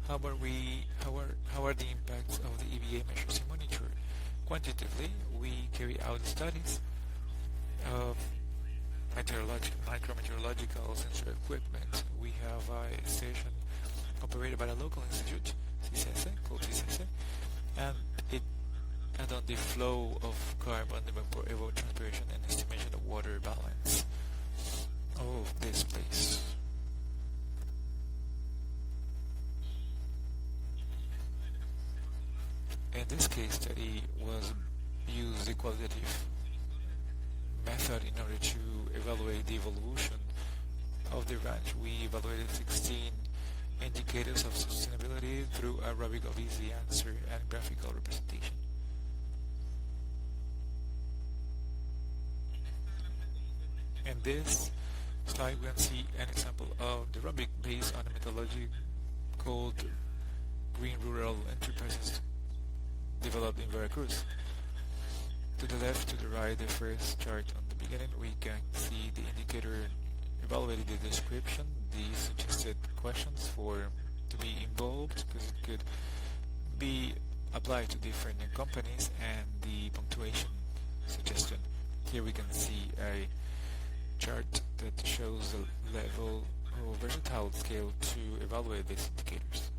How are the impacts of the EbA measures monitored? Quantitatively, we carry out studies of micrometeorological sensor equipment. We have a station operated by a local institute, called CCS, and on the flow of carbon, evapotranspiration, and estimation of water balance of this place. In this case study used the qualitative method in order to evaluate the evolution of the ranch. We evaluated 16 indicators of sustainability through a rubric of easy answer and graphical representation. In this slide, we can see an example of the rubric based on a methodology called Green Rural Enterprises developed in Veracruz. To the left, to the right, the first chart on the beginning, we can see the indicator evaluating the description, the suggested questions to be involved, because it could be applied to different companies, and the punctuation suggestion. Here we can see a chart that shows the level or versatile scale to evaluate these indicators.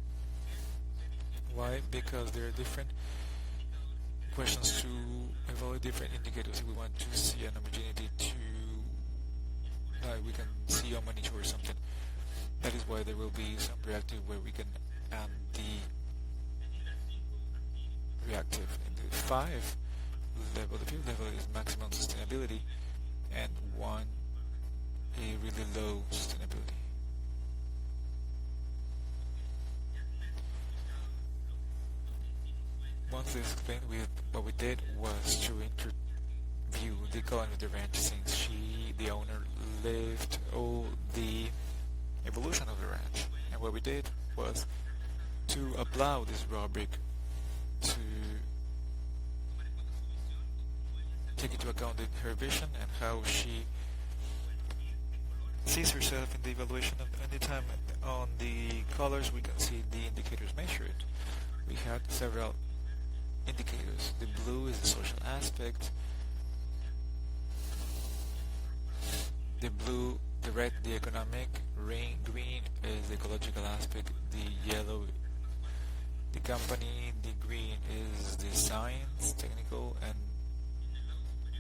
Why? Because there are different questions to evaluate different indicators. If we want to see an homogeneity we can see or monitor something. That is why there will be some reactive where we can add the reactive. In the fifth level is maximum sustainability, and one a really low sustainability. Once this explained, what we did was to interview the colony of the ranch, since the owner, lived all the evolution of the ranch. And what we did was to apply this rubric to take into account her vision and how she sees herself in the evaluation. And anytime on the colors we can see the indicators measured. We had several indicators. The blue is the social aspect, the red the economic, green is the ecological aspect, the yellow the company, the green is the science, technical, and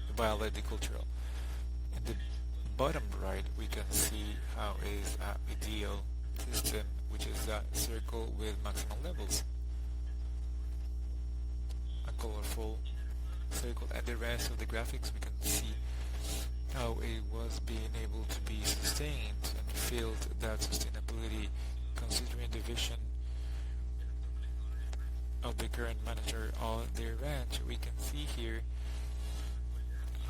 the violet the cultural. In the bottom right we can see how is an ideal system, which is a circle with maximum levels, a colorful circle. And the rest of the graphics we can see how it was being able to be sustained and filled that sustainability, considering the vision of the current manager of the ranch. We can see here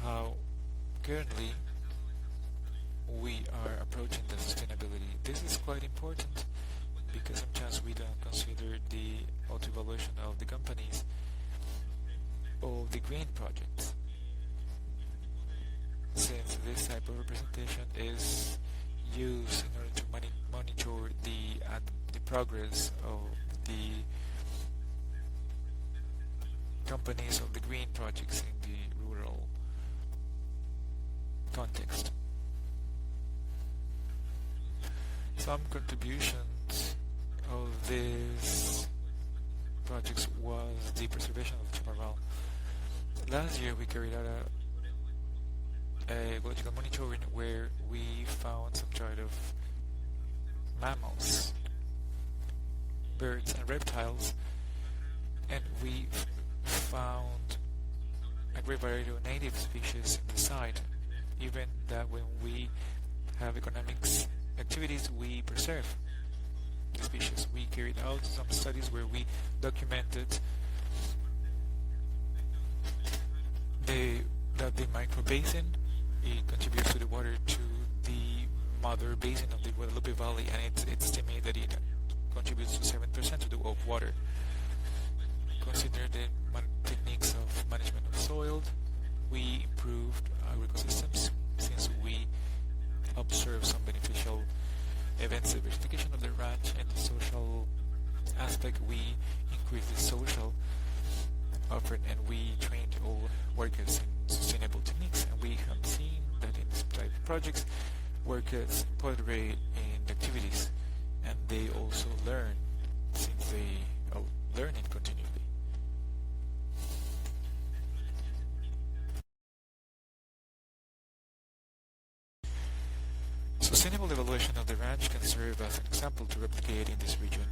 how currently we are approaching the sustainability. This is quite important because sometimes we don't consider the auto-evaluation of the companies or the green projects, since this type of representation is used in order to monitor the progress of the companies of the green projects in the rural context. Some contributions of these projects was the preservation of chaparral. Last year we carried out a ecological monitoring where we found some kind of mammals, birds and reptiles, and we found a great variety of native species in the site, even that when we have economics activities we preserve the species. We carried out some studies where we documented that the microbasin, it contributes to the water to the mother basin of the Guadalupe Valley, and it's estimated that it contributes to 7% to the of water. Consider the techniques of management of soil. We improved our ecosystems since we observed some beneficial events, diversification of the ranch, and the social aspect. We increased the social effort, and we trained all workers in sustainable techniques. And we have seen that in this type of projects, workers participate in activities, and they also learn, since they are learning continually. Sustainable evaluation of the ranch can serve as an example to replicate in this region.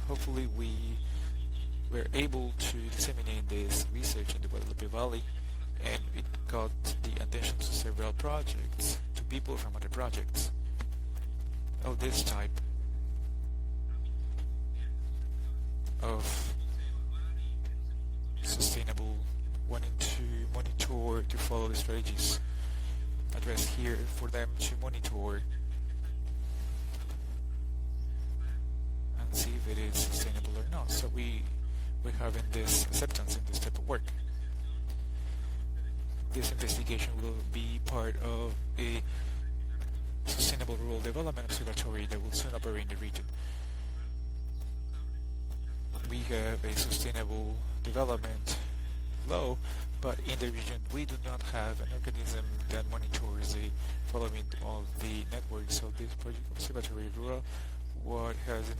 Hopefully we were able to disseminate this research in the Guadalupe Valley, and it got the attention to several projects, to people from other projects of this type of sustainable, wanting to monitor, to follow the strategies address here for them to monitor and see if it is sustainable or not. So we're having this acceptance in this type of work. This investigation will be part of a Sustainable Rural Development Observatory that will soon operate in the region. We have a sustainable development law, but in the region we do not have an organism that monitors the following of the network. So this project observatory rural, what it has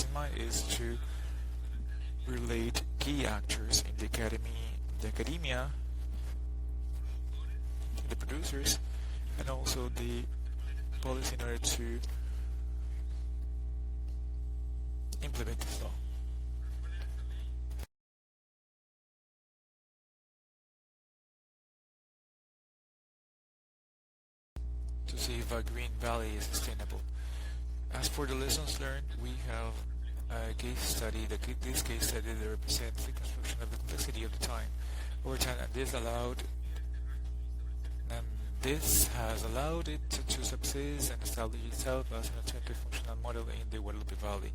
in mind is to relate key actors in the academia, the producers, and also the policy in order to implement this law. To see if a green valley is sustainable. As for the lessons learned, we have a case study. This case study that represents the construction of the complexity of the time over time, and this has allowed it to subsist and establish itself as an alternative functional model in the Guadalupe Valley.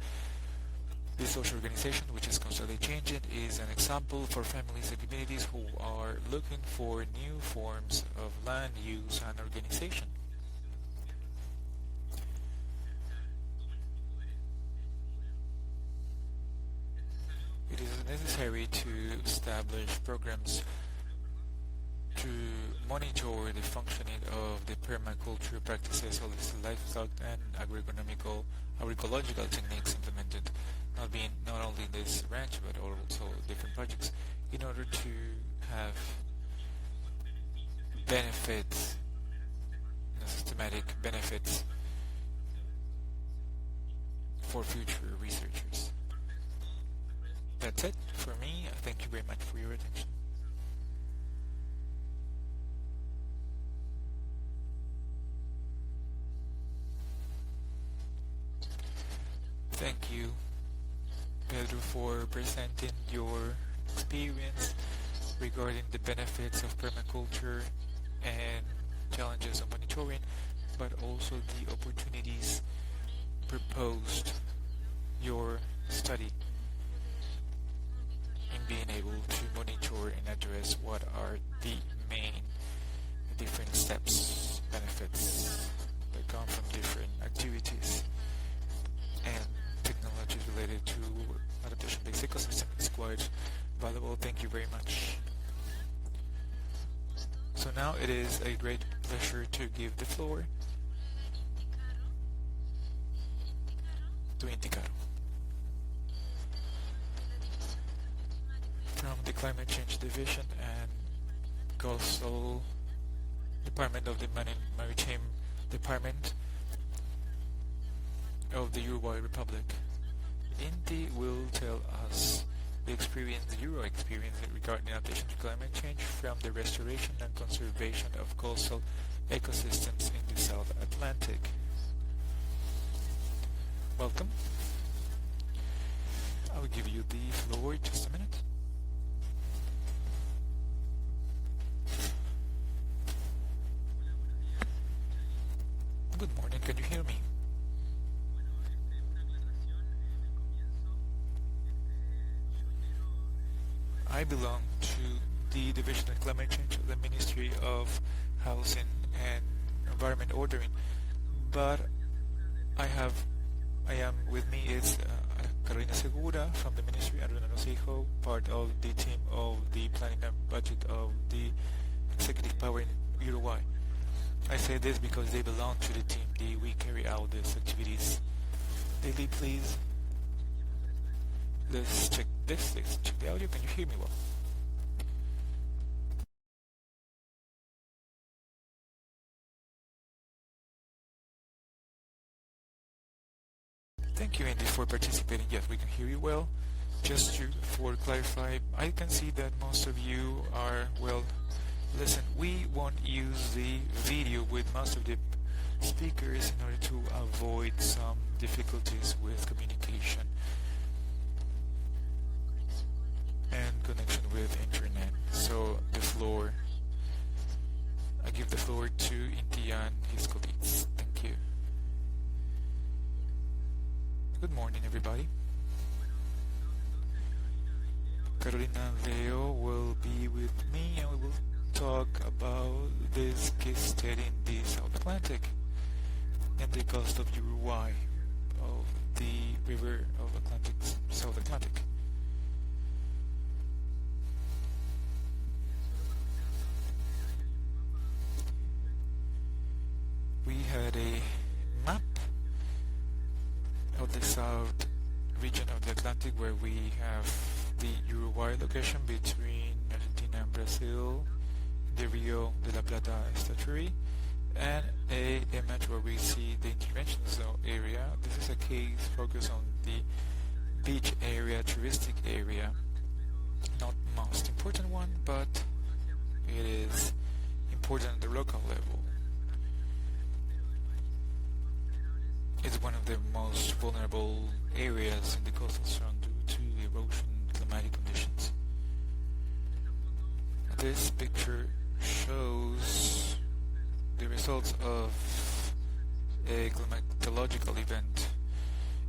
This social organization, which is constantly changing, is an example for families and communities who are looking for new forms of land use and organization. It is necessary to establish programs to monitor the functioning of the permaculture practices, holistic livestock, and agroecological techniques implemented, not only in this ranch but also different projects, in order to have benefits, systematic benefits for future researchers. That's it for me. Thank you very much for your attention. Thank you, Pedro, for presenting your experience regarding the benefits of permaculture and challenges of monitoring, but also the opportunities proposed your study in being able to monitor and address what are the main different steps, benefits that come from different activities and technologies related to adaptation-based ecosystem. It's quite valuable. Thank you very much. So now it is a great pleasure to give the floor to Inticaro from the Climate Change Division and Coastal Department of the Maritime Department of the Uruguay Republic. Inti will tell us the Euro experience regarding adaptation to climate change from the restoration and conservation of coastal ecosystems in the South Atlantic. Welcome. I will give you the floor in just a minute. Good morning, can you hear me? I belong to the Division of Climate Change of the Ministry of Housing and Environment Ordering, but with me is Carolina Segura from the Ministry, and Renan Osijo, part of the team of the planning and budget of the executive power in Uruguay. I say this because they belong to the team. We carry out these activities daily. Please, let's check this. Let's check the audio. Can you hear me well? Thank you, Andy, for participating. Yes, we can hear you well. Just for clarify, I can see that most of you are well. Listen, we won't use the video with most of the speakers in order to avoid some difficulties with communication and connection with internet. So the floor, I give give the floor to Inti and his colleagues. Thank you. Good morning, everybody. Carolina and Leo will be with me, and we will talk about this case study in the South Atlantic and the coast of Uruguay, of the river of Atlantic, South Atlantic. We had a map of the south region of the Atlantic where we have the Uruguay location between Argentina and Brazil, the Rio de la Plata estuary, and a image where we see the intervention zone area. This is a case focused on the beach area, touristic area. Not most important one, but it is important at the local level. It's one of the most vulnerable areas in the coastal zone due to the erosion climatic conditions. This picture shows the results of a climatological event.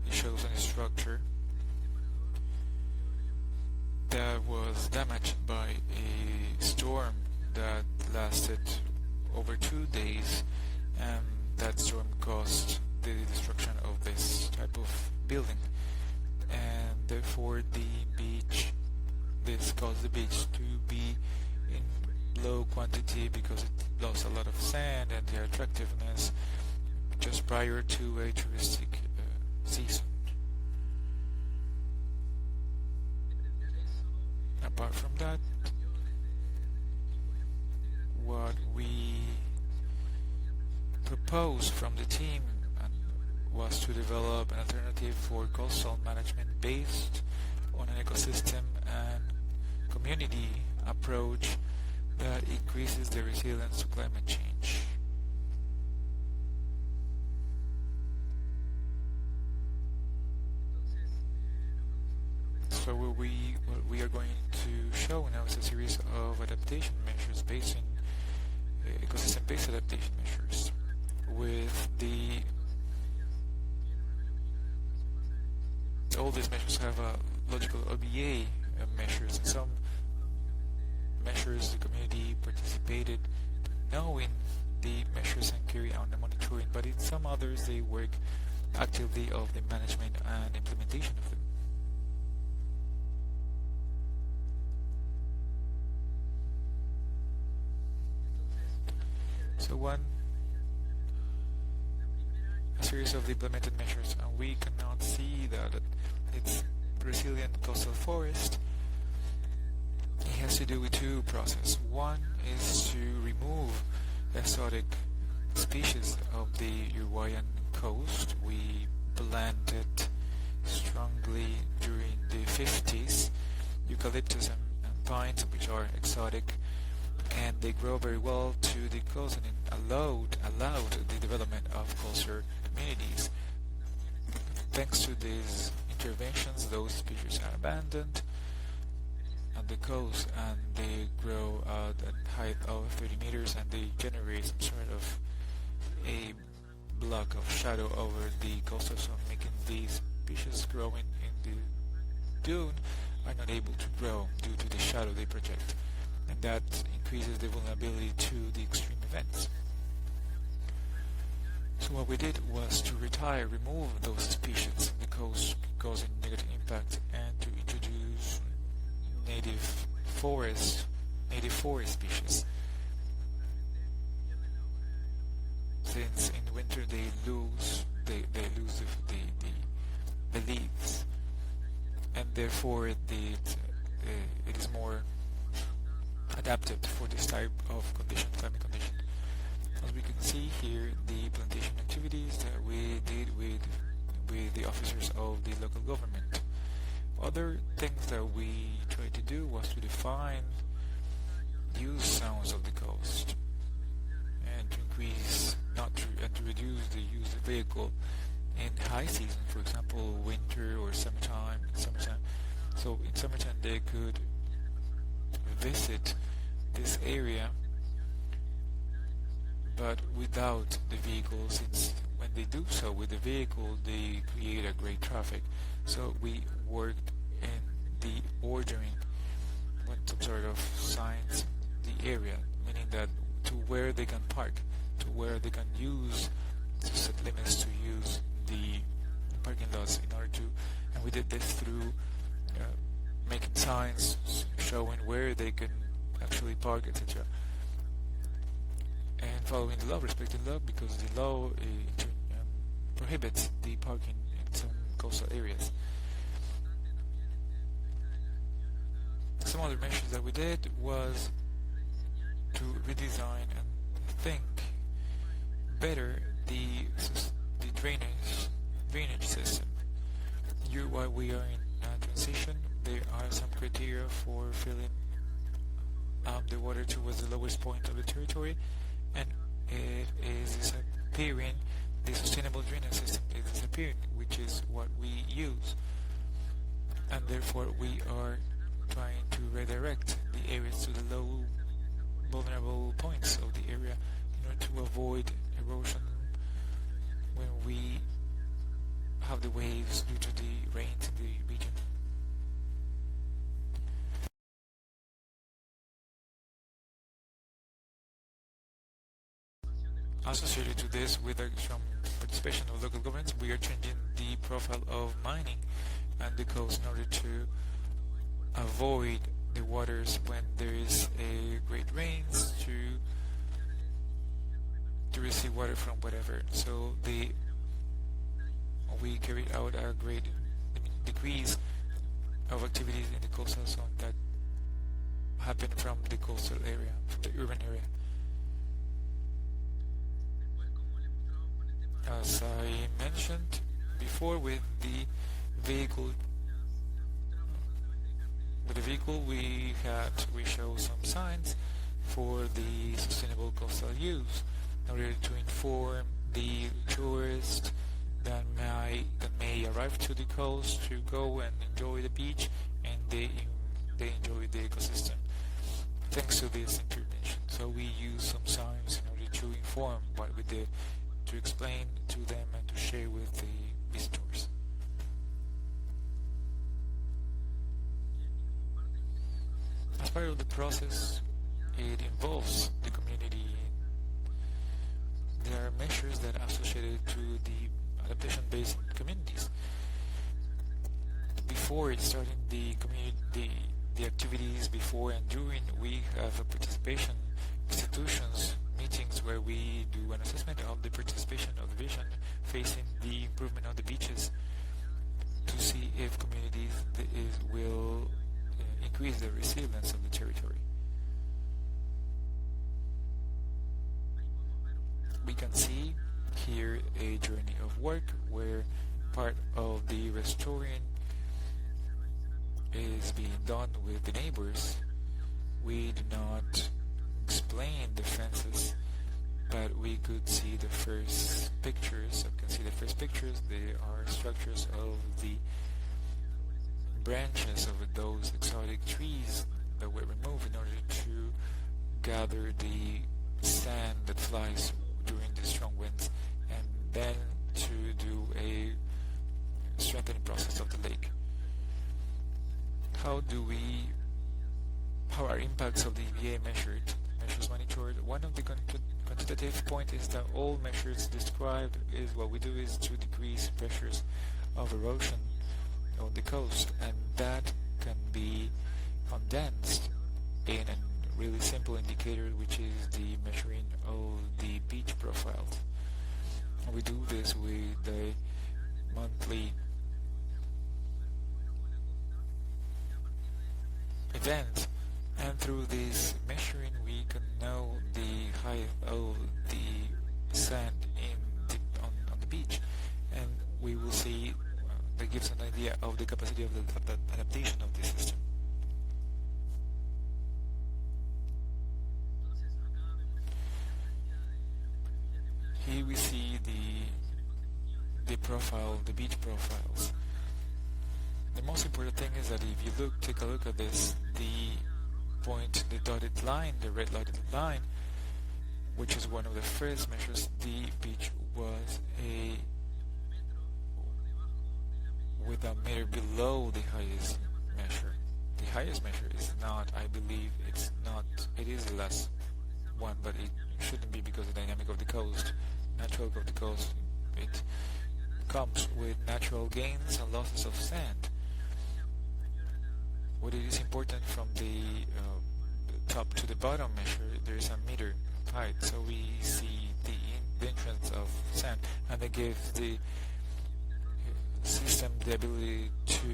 It shows a structure that was damaged by a storm that lasted over 2 days, and that storm caused the destruction of this type of building, and therefore this caused the beach to be in low quantity because it lost a lot of sand and their attractiveness just prior to a touristic season. Apart from that, what we proposed from the team was to develop an alternative for coastal management based on an ecosystem and community approach that increases the resilience to climate change. So what we are going to show now is a series of adaptation measures based in ecosystem-based adaptation measures with all these measures have a logical OBA measures, and some measures the community participated knowing the measures and carry out the monitoring, but in some others they work actively of the management and implementation of them. So a series of implemented measures, and we cannot see that it's resilient coastal forest. It has to do with two processes. One is to remove exotic species of the Uruguayan coast. We planted strongly during the 50s eucalyptus and pines, which are exotic, and they grow very well to the coast, and it allowed the development of coastal communities. Thanks to these interventions, those species are abandoned at the coast, and they grow at a height of 30 meters, and they generate some sort of a block of shadow over the coastal zone, making these species growing in the dune are not able to grow due to the shadow they project, and that increases the vulnerability to the extreme events. So what we did was to remove those species in the coast causing negative impact, and to introduce native forest species. Since in winter they lose the leaves, and therefore it is more adapted for this type of climate condition. As we can see here, the plantation activities that we did with the officers of the local government. Other things that we tried to do was to define use zones of the coast and to increase and to reduce the use of vehicle in high season, for example winter or summertime. So in summertime they could visit this area but without the vehicle, since when they do so with the vehicle, they create a great traffic. So we worked in the ordering with some sort of signs the area, meaning that to where they can park, to where they can use, to set limits to use the parking lots in order to, and we did this through making signs showing where they can actually park, etc. And following the law, respecting the law, because the law prohibits the parking in some coastal areas. Some other measures that we did was to redesign and think better the drainage system. Here, while we are in transition, there are some criteria for filling up the water towards the lowest point of the territory, and it is disappearing. The sustainable drainage system is disappearing, which is what we use, and therefore we are trying to redirect the areas to the low vulnerable points of the area in order to avoid erosion when we have the waves due to the rains in the region. Associated to this, with some participation of local governments, we are changing the profile of mining and the coast in order to avoid the waters when there is a great rains to receive water from whatever. So we carried out a great decrease of activities in the coastal zone that happened from the coastal area, from the urban area. As I mentioned before, with the vehicle, we show some signs for the sustainable coastal use in order to inform the tourists that may arrive to the coast to go and enjoy the beach, and they enjoy the ecosystem thanks to this intervention. So we use some signs in order to inform what we did, to explain to them and to share with the visitors. As part of the process, it involves the community. There are measures that are associated to the adaptation-based communities. Before starting the activities, before and during, we have a participation institutions meetings where we do an assessment of the participation of the vision facing the improvement of the beaches to see if communities will increase the resilience of the territory. We can see here a journey of work where part of the restoring is being done with the neighbors. We do not explain the fences, but we could see the first pictures. They are structures of the branches of those exotic trees that were removed in order to gather the sand that flies during the strong winds, and then to do a strengthening process of the lake. How are impacts of the EbA measures monitored? One of the quantitative points is that all measures described is what we do is to decrease pressures of erosion on the coast, and that can be condensed in a really simple indicator, which is the measuring of the beach profiles. And we do this with the monthly event, and through this measuring we can know the height of the sand on the beach, and we will see that gives an idea of the capacity of the adaptation of the system. Here we see the profile, the beach profiles. The most important thing is that if you take a look at this, the dotted line, the red dotted line, which is one of the first measures, the beach was with a meter below the highest measure. The highest measure is not, I believe, it is the last one, but it shouldn't be because of the dynamic of the coast, natural of the coast. It comes with natural gains and losses of sand. What it is important from the top to the bottom measure, there is a meter height, so we see the entrance of sand, and it gives the system the ability to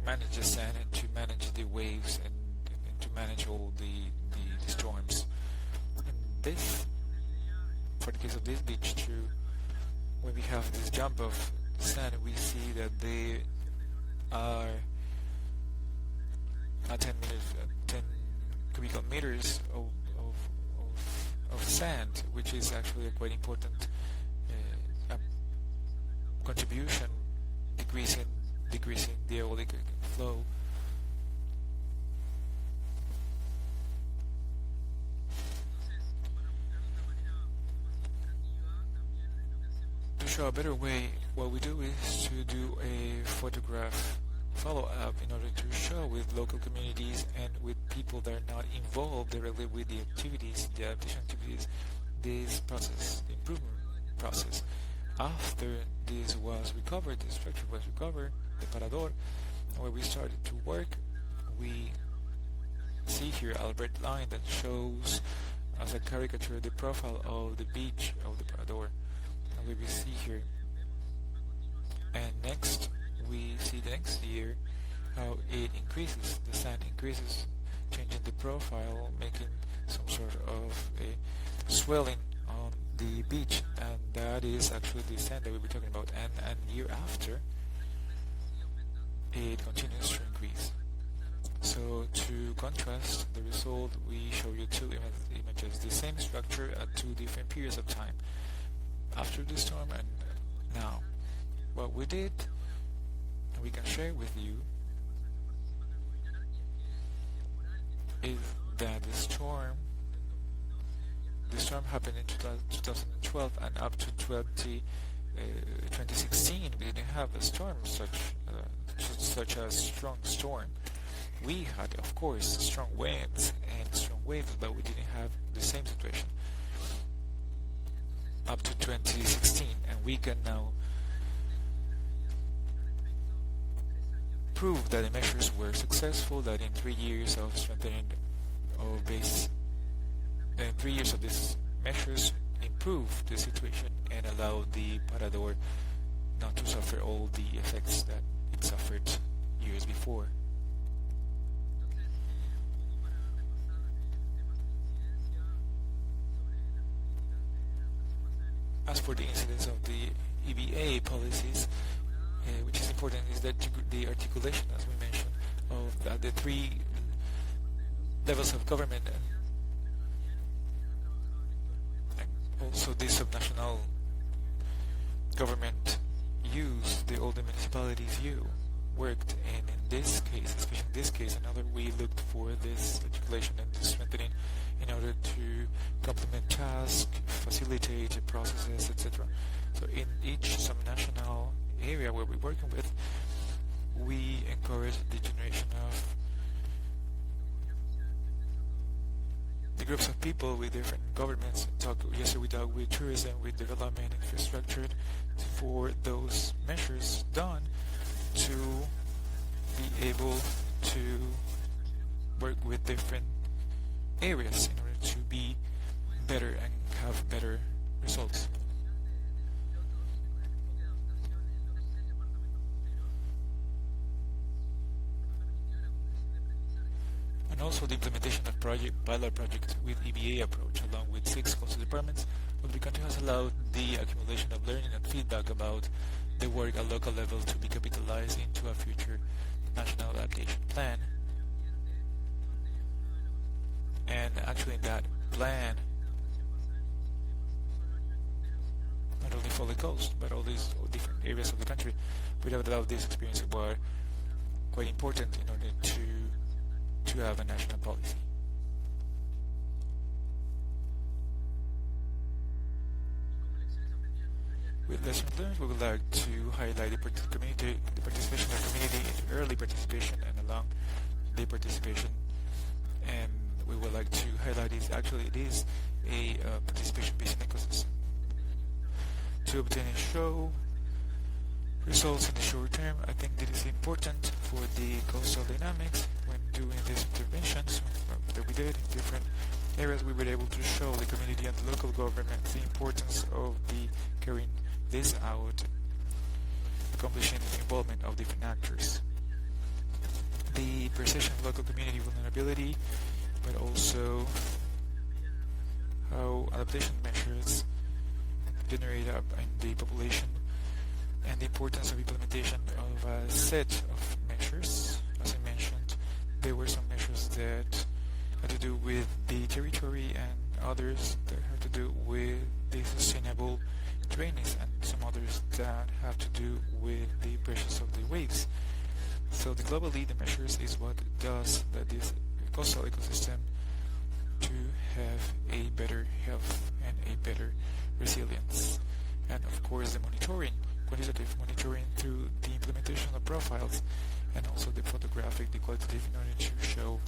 manage the sand and to manage the waves and to manage all the storms. And this, for the case of this beach too, when we have this jump of sand, we see that they are 10 cubical meters of sand, which is actually a quite important contribution, decreasing the aeolic flow. To show a better way, what we do is to do a photograph follow-up in order to show with local communities and with people that are not involved directly with the activities, the adaptation activities, this process, the improvement process. After this was recovered, the structure was recovered, the parador, and when we started to work, we see here a red line that shows as a caricature the profile of the beach of the parador, and we see here. And next, we see the next year how it increases, the sand increases, changing the profile, making some sort of a swelling on the beach, and that is actually the sand that we were talking about. And year after, it continues to increase. So to contrast the result, we show you two images, the same structure at two different periods of time, after the storm and now. What we did, and we can share with you, is that the storm happened in 2012 and up to 2016 we didn't have a storm such a strong storm. We had, of course, strong winds and strong waves, but we didn't have the same situation up to 2016, and we can now prove that the measures were successful, that in 3 years of strengthening of base, in 3 years of these measures improved the situation and allowed the parador not to suffer all the effects that it suffered years before. As for the incidence of the EbA policies, which is important, is that the articulation, as we mentioned, of the three levels of government and also the subnational government all the municipalities worked, and in this case, especially in this case, we looked for this articulation and this strengthening in order to complement tasks, facilitate processes, etc. So in each subnational area where we're working with, we encourage the generation of the groups of people with different governments. Yesterday we talked with tourism, with development, infrastructure, for those measures done to be able to work with different areas in order to be better and have better results. And also the implementation of pilot projects with EbA approach, along with 6 coastal departments of the country, has allowed the accumulation of learning and feedback about the work at local level to be capitalized into a future national adaptation plan. And actually in that plan, not only for the coast, but all these different areas of the country, we have allowed this experience were quite important in order to have a national policy. With lessons learned, we would like to highlight the participation of the community in early participation and along the participation, and we would like to highlight is actually it is a participation-based ecosystem. To obtain and show results in the short term, I think that is important for the coastal dynamics. When doing these interventions that we did in different areas, we were able to show the community and the local government the importance of the carrying this out, accomplishing the involvement of different actors. The perception of local community vulnerability, but also how adaptation measures generate up in the population, and the importance of implementation of a set of measures. As I mentioned, there were some measures that had to do with the territory and others that have to do with the sustainable drainage, and some others that have to do with the pressures of the waves. So globally, the measures is what does that this coastal ecosystem to have a better health and a better resilience. And of course, the monitoring, quantitative monitoring through the implementation of profiles, and also the photographic, the qualitative, in order to show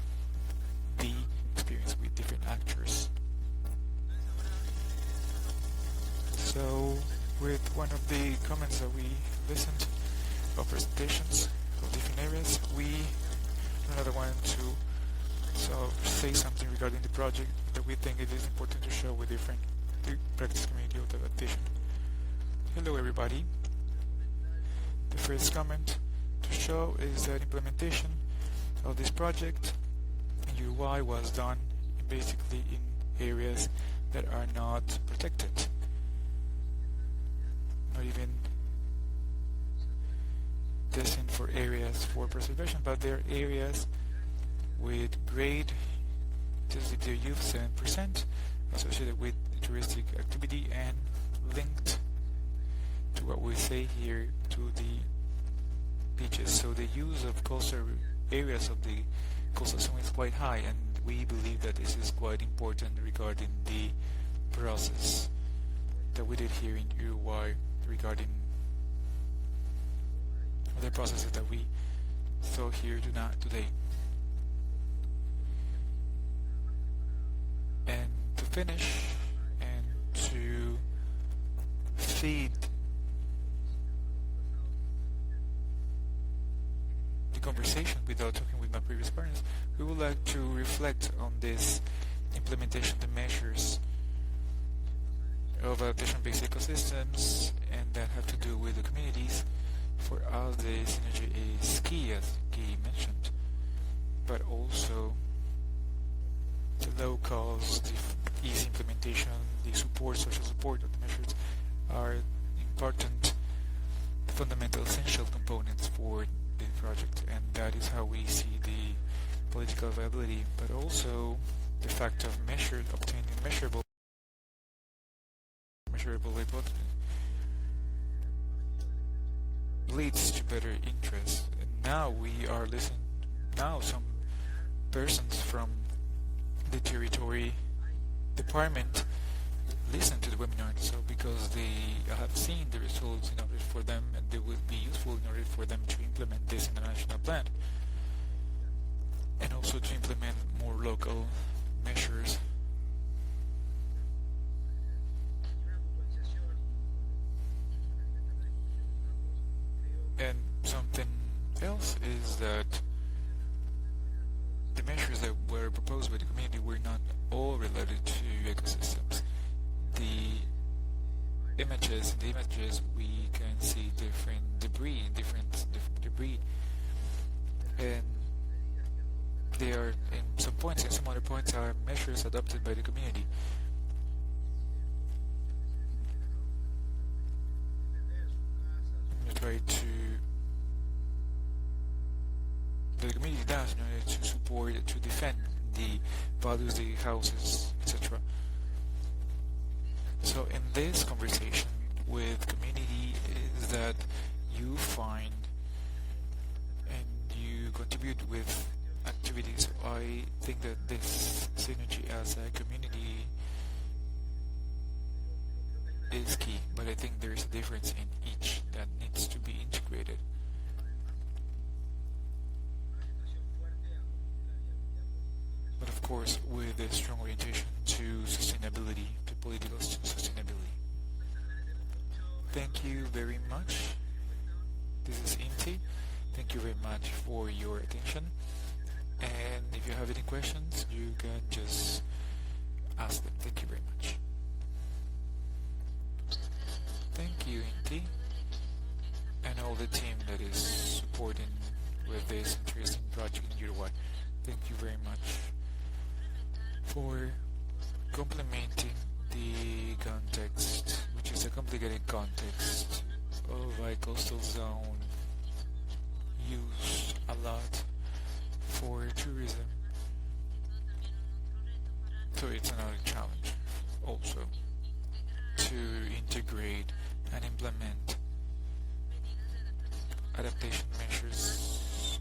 the experience with different actors. So, with one of the comments that we listened of presentations of different areas, we another one to say something regarding the project that we think it is important to show with different practice community of adaptation. Hello everybody. The first comment to show is that implementation of this project in Uruguay was done basically in areas that are not protected. Not even destined for areas for preservation, but they're areas with great intensity of youth, 7%, associated with touristic activity and linked to what we say here to the beaches. So the use of coastal areas of the coastal zone is quite high, and we believe that this is quite important regarding the process that we did here in Uruguay regarding the processes that we saw here today. And to finish and to feed the conversation without talking with my previous partners, we would like to reflect on this implementation, the measures of adaptation-based ecosystems, and that have to do with the communities. For us, the synergy is key, as Guy mentioned, but also the low cost, the easy implementation, the support, social support of the measures are important, fundamental, essential components for the project, and that is how we see the political viability, but also the fact of obtaining measurable hypothesis leads to better interest. And now we are listening. Now some persons from the territory department listen to the webinar, so because they have seen the results in order for them, and they will be useful in order for them to implement this in the national plan, and also to implement more local measures. And something else is that the measures that were proposed by the community were not all related to ecosystems. In the images we can see different debris, and they are in some points, and some other points are measures adopted by the community. The community does in order to support, to defend the values, the houses, etc. So in this conversation with community is that you find and you contribute with activities. I think that this synergy as a community is key, but but I think there is a difference in each that needs to be integrated. But of course, with a strong orientation to sustainability, to political sustainability. Thank you very much. This is Inti. Thank you very much for your attention. And if you have any questions, you can just ask them. Thank you very much. Thank you, Inti, and all the team that is supporting with this interesting project in Uruguay. Thank you very much for complementing the context, which is a complicated context of a coastal zone used a lot for tourism. So it's another challenge also to integrate and implement adaptation measures,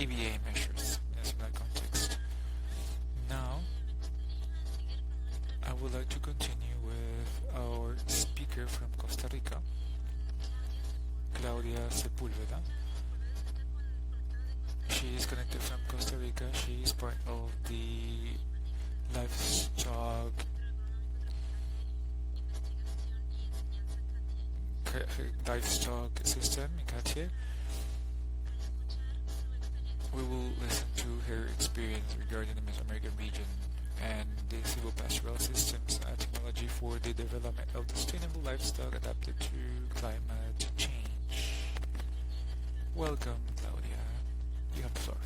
EbA measures in a similar context. Now, I would like to continue with our speaker from Costa Rica, Claudia Sepúlveda. She is connected from Costa Rica. She is part of the livestock system in Cartier. We will listen to her experience regarding the Mesoamerican region and the silvopastoral systems technology for the development of sustainable livestock adapted to climate change. Welcome, Claudia. You have the floor.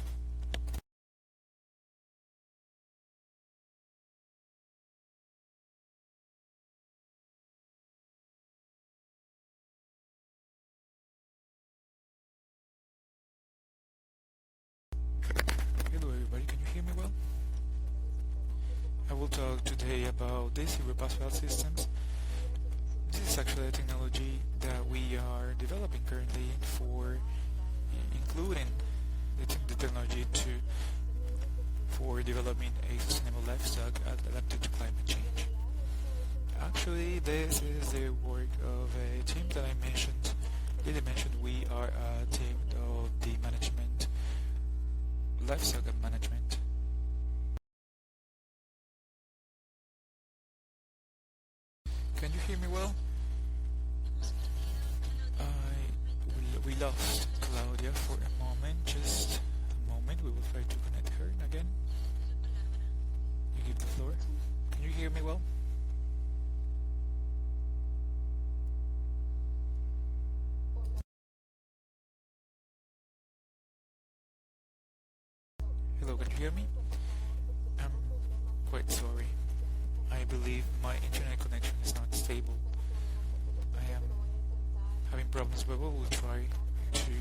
Hello everybody, can you hear me well? I will talk today about the silvopastoral systems. This is actually a technology that we are developing currently for including the technology for developing a sustainable livestock adapted to climate change. Actually, this is the work of a team that I mentioned. Lily mentioned we are a team of the management, livestock management. Can you hear me well? We lost Claudia for a moment, just a moment. We will try to connect her again. You give the floor. Can you hear me well? Hello, can you hear me? I'm quite sorry. I believe my internet connection is not stable. I am having problems, but we will try to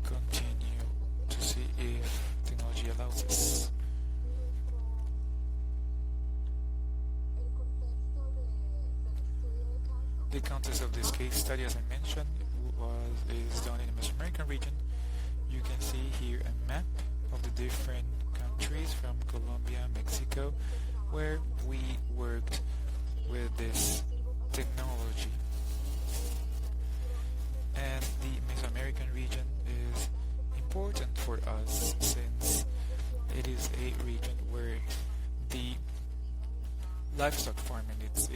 continue to see if technology allows us. The context of this case study, as I mentioned, is done in the Mesoamerican region. You can see here a map of the different countries from Colombia, Mexico, where we worked with this technology. And the Mesoamerican region is important for us since it is a region where the livestock farming it's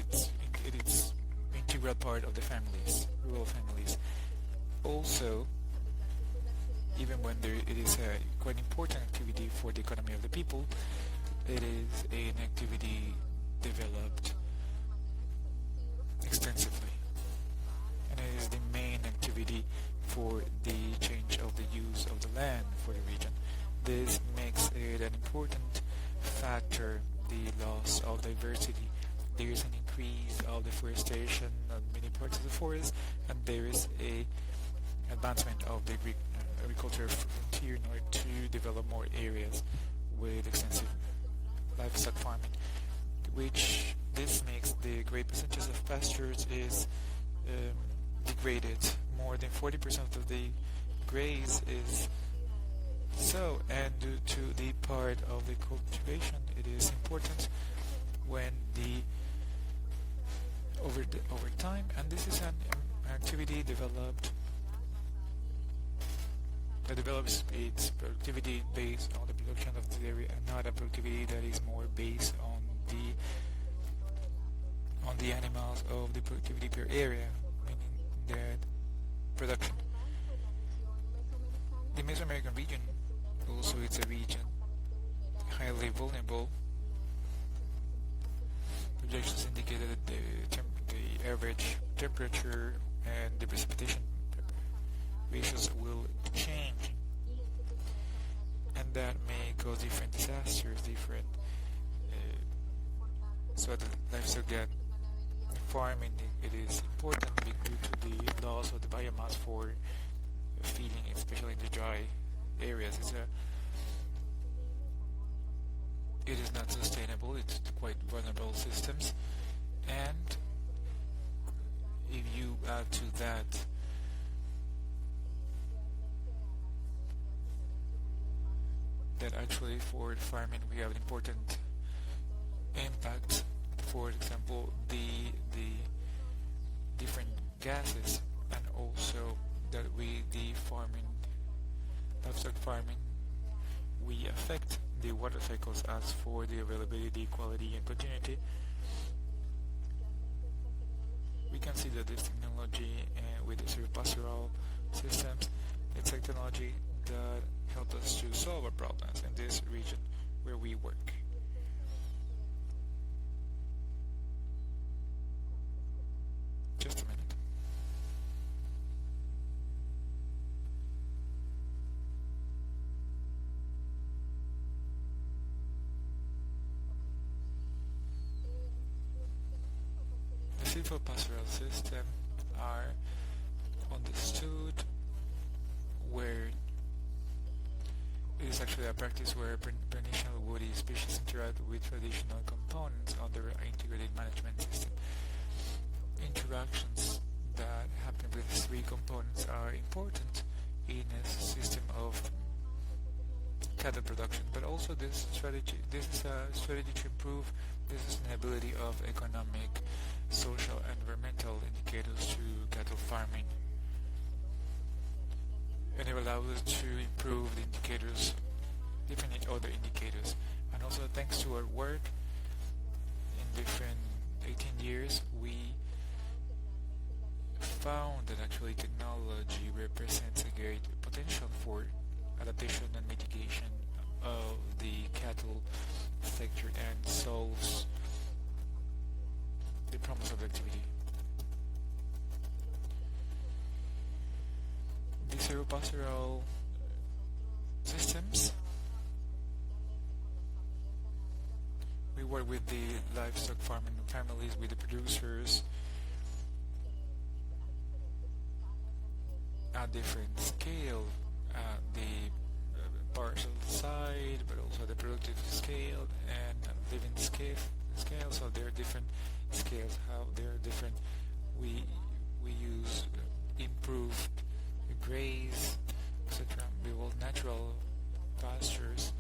integral part of the families, rural families. Also, even when it is a quite important activity for the economy of the people, it is an activity developed extensively, and it is the main activity for the change of the use of the land for the region. This makes it an important factor, the loss of diversity. There is an increase of deforestation on many parts of the forest, and there is a advancement of the agricultural frontier in order to develop more areas with extensive livestock farming, which this makes the great percentage of pastures is degraded. More than 40% of the graze is so, and due to the part of the cultivation, it is important when the over time, and this is an activity that develops its productivity based on the production of the area, and not a productivity that is more based on the animals of the productivity per area, meaning that production. The Mesoamerican region also is a region highly vulnerable. Projections indicate that the average temperature and the precipitation ratios will change, and that may cause different disasters, so that livestock that farming it is important due to the loss of the biomass for feeding, especially in the dry areas. It is not sustainable. It's quite vulnerable systems, and if you add to that actually for farming we have an important impact. For example, the different gases, and also that livestock farming, we affect the water cycles. As for the availability, quality, and continuity, we can see that this technology with the silvopastoral systems, it's a technology that helps us to solve our problems in this region where we work. Just a minute. The silvopastoral system are understood where it is actually a practice where perennial woody species interact with traditional components under an integrated management system. Interactions that happen with three components are important in a system of cattle production, but also this is a strategy to improve the sustainability of economic, social, and environmental indicators to cattle farming. And it allows us to improve the indicators, different other indicators. And also thanks to our work in different 18 years, we found that actually technology represents a great potential for adaptation and mitigation of the cattle sector and solves the problems of activity. The silvopastoral systems, we work with the livestock farming families, with the producers at different scale, the parcel side, but also the productive scale and living scale. So there are different scales. How they are different. We use improved graze, etc. We will natural pastures.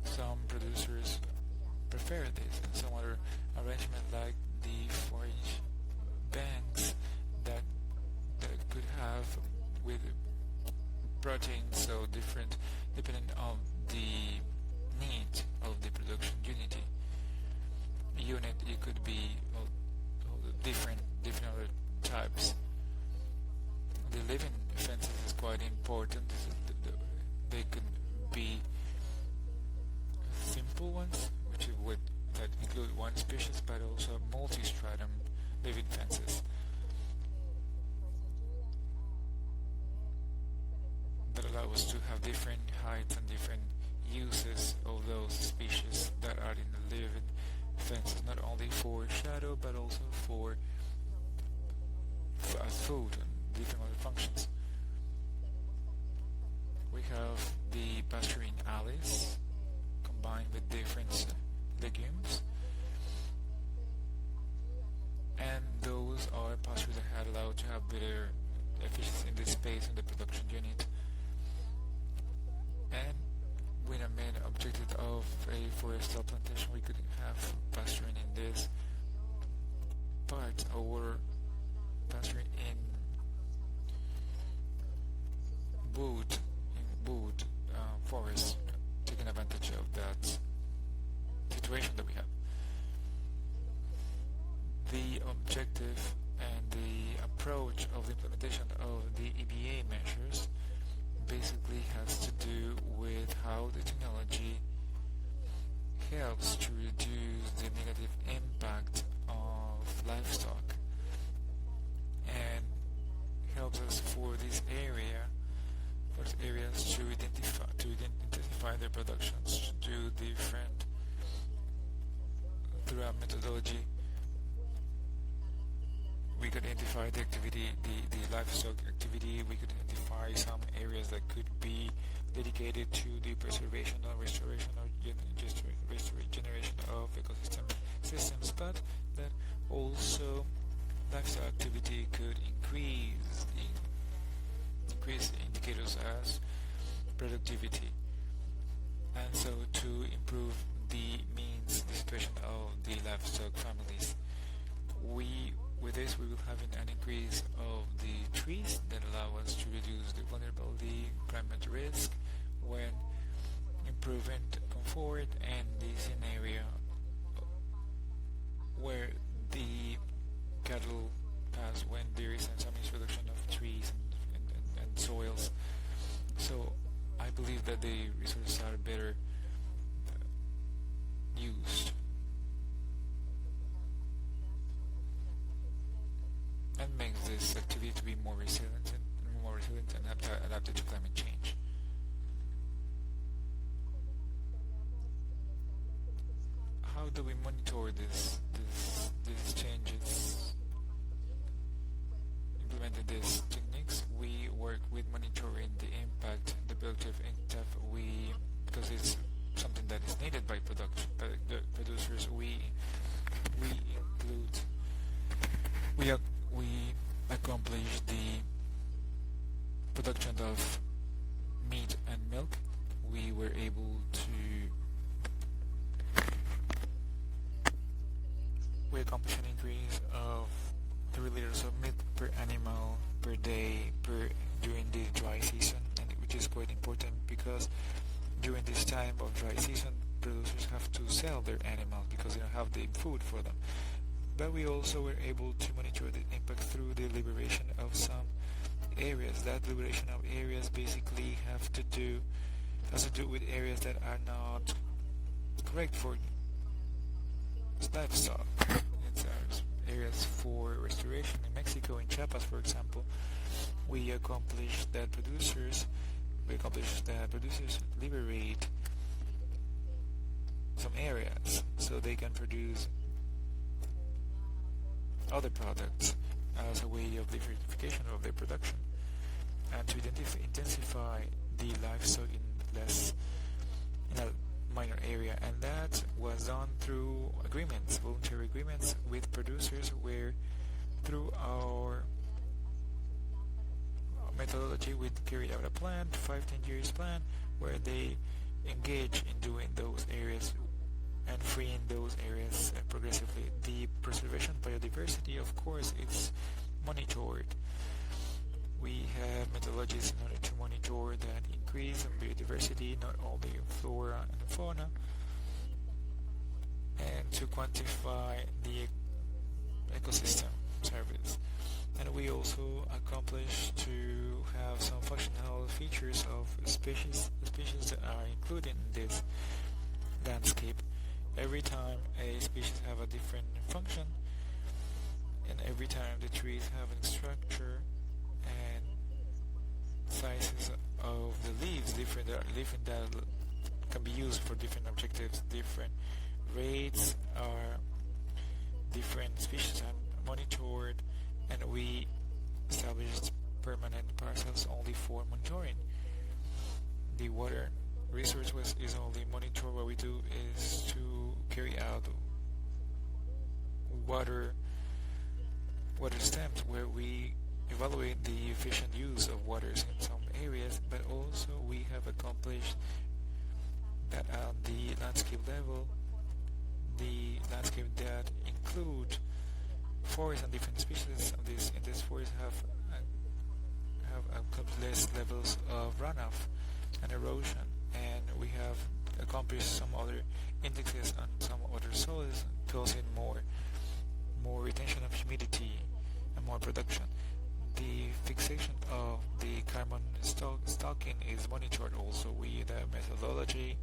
Some producers prefer this, and some other arrangement like the forage banks that could have with protein, so different depending on the need of the production unit. It could be different other types. The living fences is quite important. They could be simple ones, that include one species, but also multi-stratum living fences that allow us to have different heights and different uses of those species that are in the living fences, not only for shadow but also for as food and different other functions. We have the pasturing alleys combined with different legumes, and those are pastures that had allowed to have better efficiency in the space in the production unit. And with a main objective of a forestal plantation, we could have pasturing in this part our pattern in wood forest, taking advantage of that situation that we have. The objective and the approach of the implementation of the EbA measures basically has to do with how the technology helps to reduce the negative impact of livestock and helps us for this areas to identify their productions, to do different throughout methodology. We could identify the activity, the livestock activity. We could identify some areas that could be dedicated to the preservation or restoration or regeneration of ecosystem systems, but that also livestock activity could increase the indicators as productivity, and so to improve the situation of the livestock families. With this, we will have an increase of the trees that allow us to reduce the vulnerability, climate risk, when improving comfort and the scenario where the cattle pass when there is some introduction of trees and soils. So I believe that the resources are better used. And makes this activity to be more resilient and adapted to climate change. How do we monitor these changes? Implementing these techniques, we work with monitoring the impact, the productive impact. Because it's something that is needed by the producers. We accomplish the production of meat and milk. We were able to accomplish an increase of 3 liters of meat per animal per day during the dry season, and which is quite important because during this time of dry season, producers have to sell their animals because they don't have the food for them. But we also were able to monitor the impact through the liberation of some areas. That liberation of areas basically has to do with areas that are not correct for livestock. It's areas for restoration. In Mexico, in Chiapas, for example, we accomplished that producers liberate some areas so they can produce other products as a way of diversification of their production and to intensify the livestock in a minor area, and that was done through voluntary agreements with producers, where through our methodology we carried out a plan, 5-10 years plan, where they engage in doing those areas and freeing those areas progressively. The preservation of biodiversity, of course, it's monitored. We have methodologies in order to monitor that increase in biodiversity, not only in flora and fauna, and to quantify the ecosystem service. And we also accomplish to have some functional features of species that are included in this landscape. Every time a species have a different function, and every time the trees have a structure and sizes of the leaves different that can be used for different objectives. Different rates are different species are monitored, and we established permanent parcels only for monitoring. The water resource is only monitored. What we do is to carry out water stamps, where we evaluate the efficient use of waters in some areas, but also we have accomplished that at the landscape level, the landscape that include forests and different species of this in this forest have complex levels of runoff and erosion, and we have accomplished some other indexes on some other soils, causing more retention of humidity and more production. The fixation of the carbon stocking is monitored also with a methodology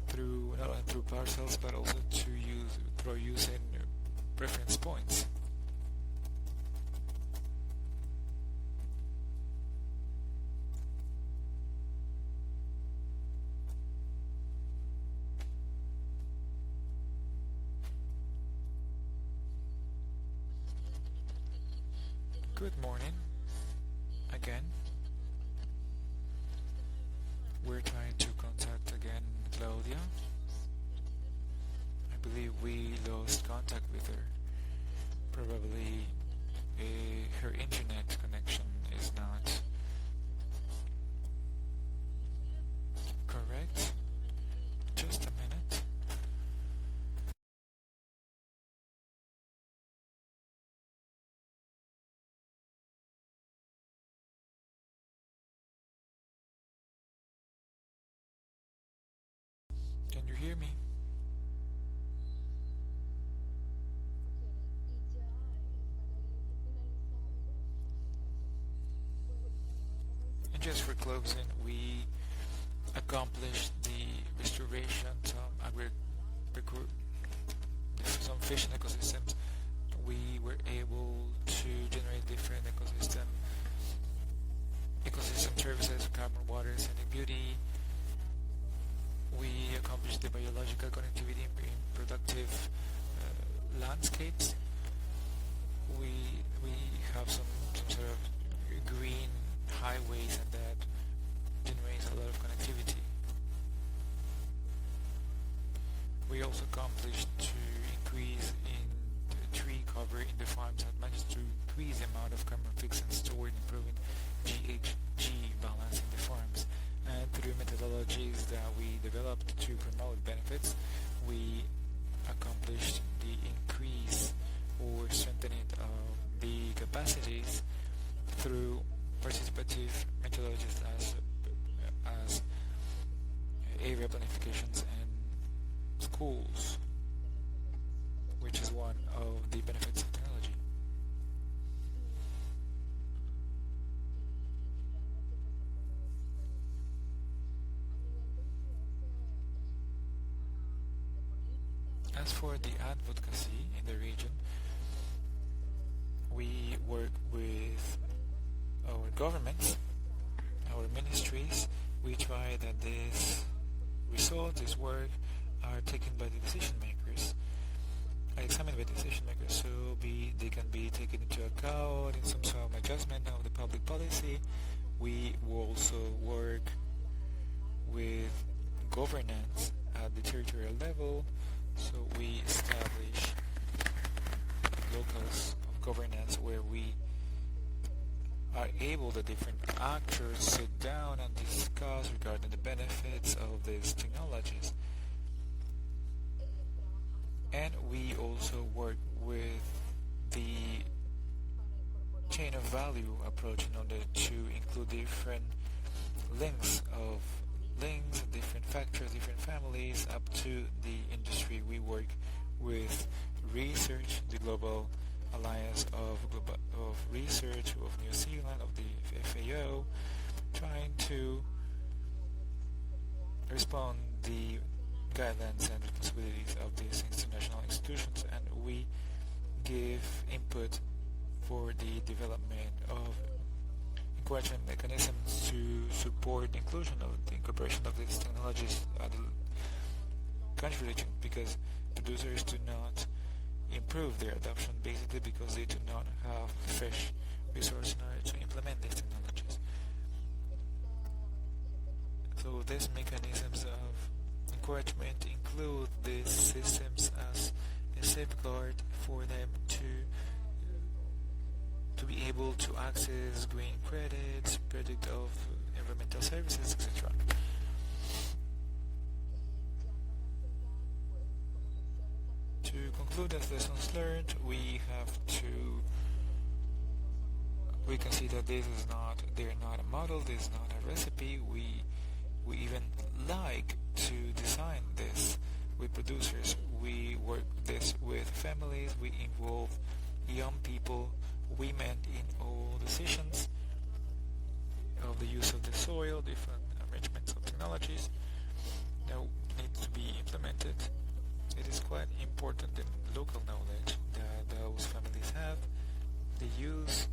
through not only through parcels but also through using reference points. Good morning again. We're trying to contact again Claudia. I believe we lost contact with her. Probably her internet connection is not correct. Just a minute. Can you hear me? And just for closing, we accomplished the restoration some fish and ecosystems. We were able to generate different ecosystem services, carbon, water, scenic beauty. We accomplished the biological connectivity in productive landscapes. We have some sort of green highways, and that generates a lot of connectivity. We also accomplished to increase in the tree cover in the farms and managed to increase the amount of carbon fixed and stored, improving GHG balance in the farms. And through methodologies that we developed to promote benefits, we accomplished the increase or strengthening of the capacities through participative methodologies as area planifications and schools, which is one of the benefits of technology. As for the advocacy in the region, we work with our governments, our ministries. We try that this work are taken by the decision makers, are examined by decision makers, so they can be taken into account in some sort of adjustment of the public policy. We will also work with governance at the territorial level, so we establish locals of governance where we are able, the different actors, sit down and discuss regarding the benefits of these technologies. And we also work with the chain of value approach in order to include different different factors, different families, up to the industry. We work with research, the Global Alliance of Research of New Zealand, of the FAO, trying to respond the guidelines and responsibilities of these international institutions, and we give input for the development of encouragement mechanisms to support the inclusion of the incorporation of these technologies at the country region, because producers do not improve their adoption basically because they do not have fresh resources in order to implement these technologies. So these mechanisms of encouragement include these systems as a safeguard for them to be able to access green credits, product of environmental services, etc. To conclude as lessons learned, we can see that they're not a model, this is not a recipe. We even like to design this with producers. We work this with families, we involve young people, women in all decisions of the use of the soil, different arrangements of technologies that need to be implemented. It is quite important in local knowledge that those families have, the use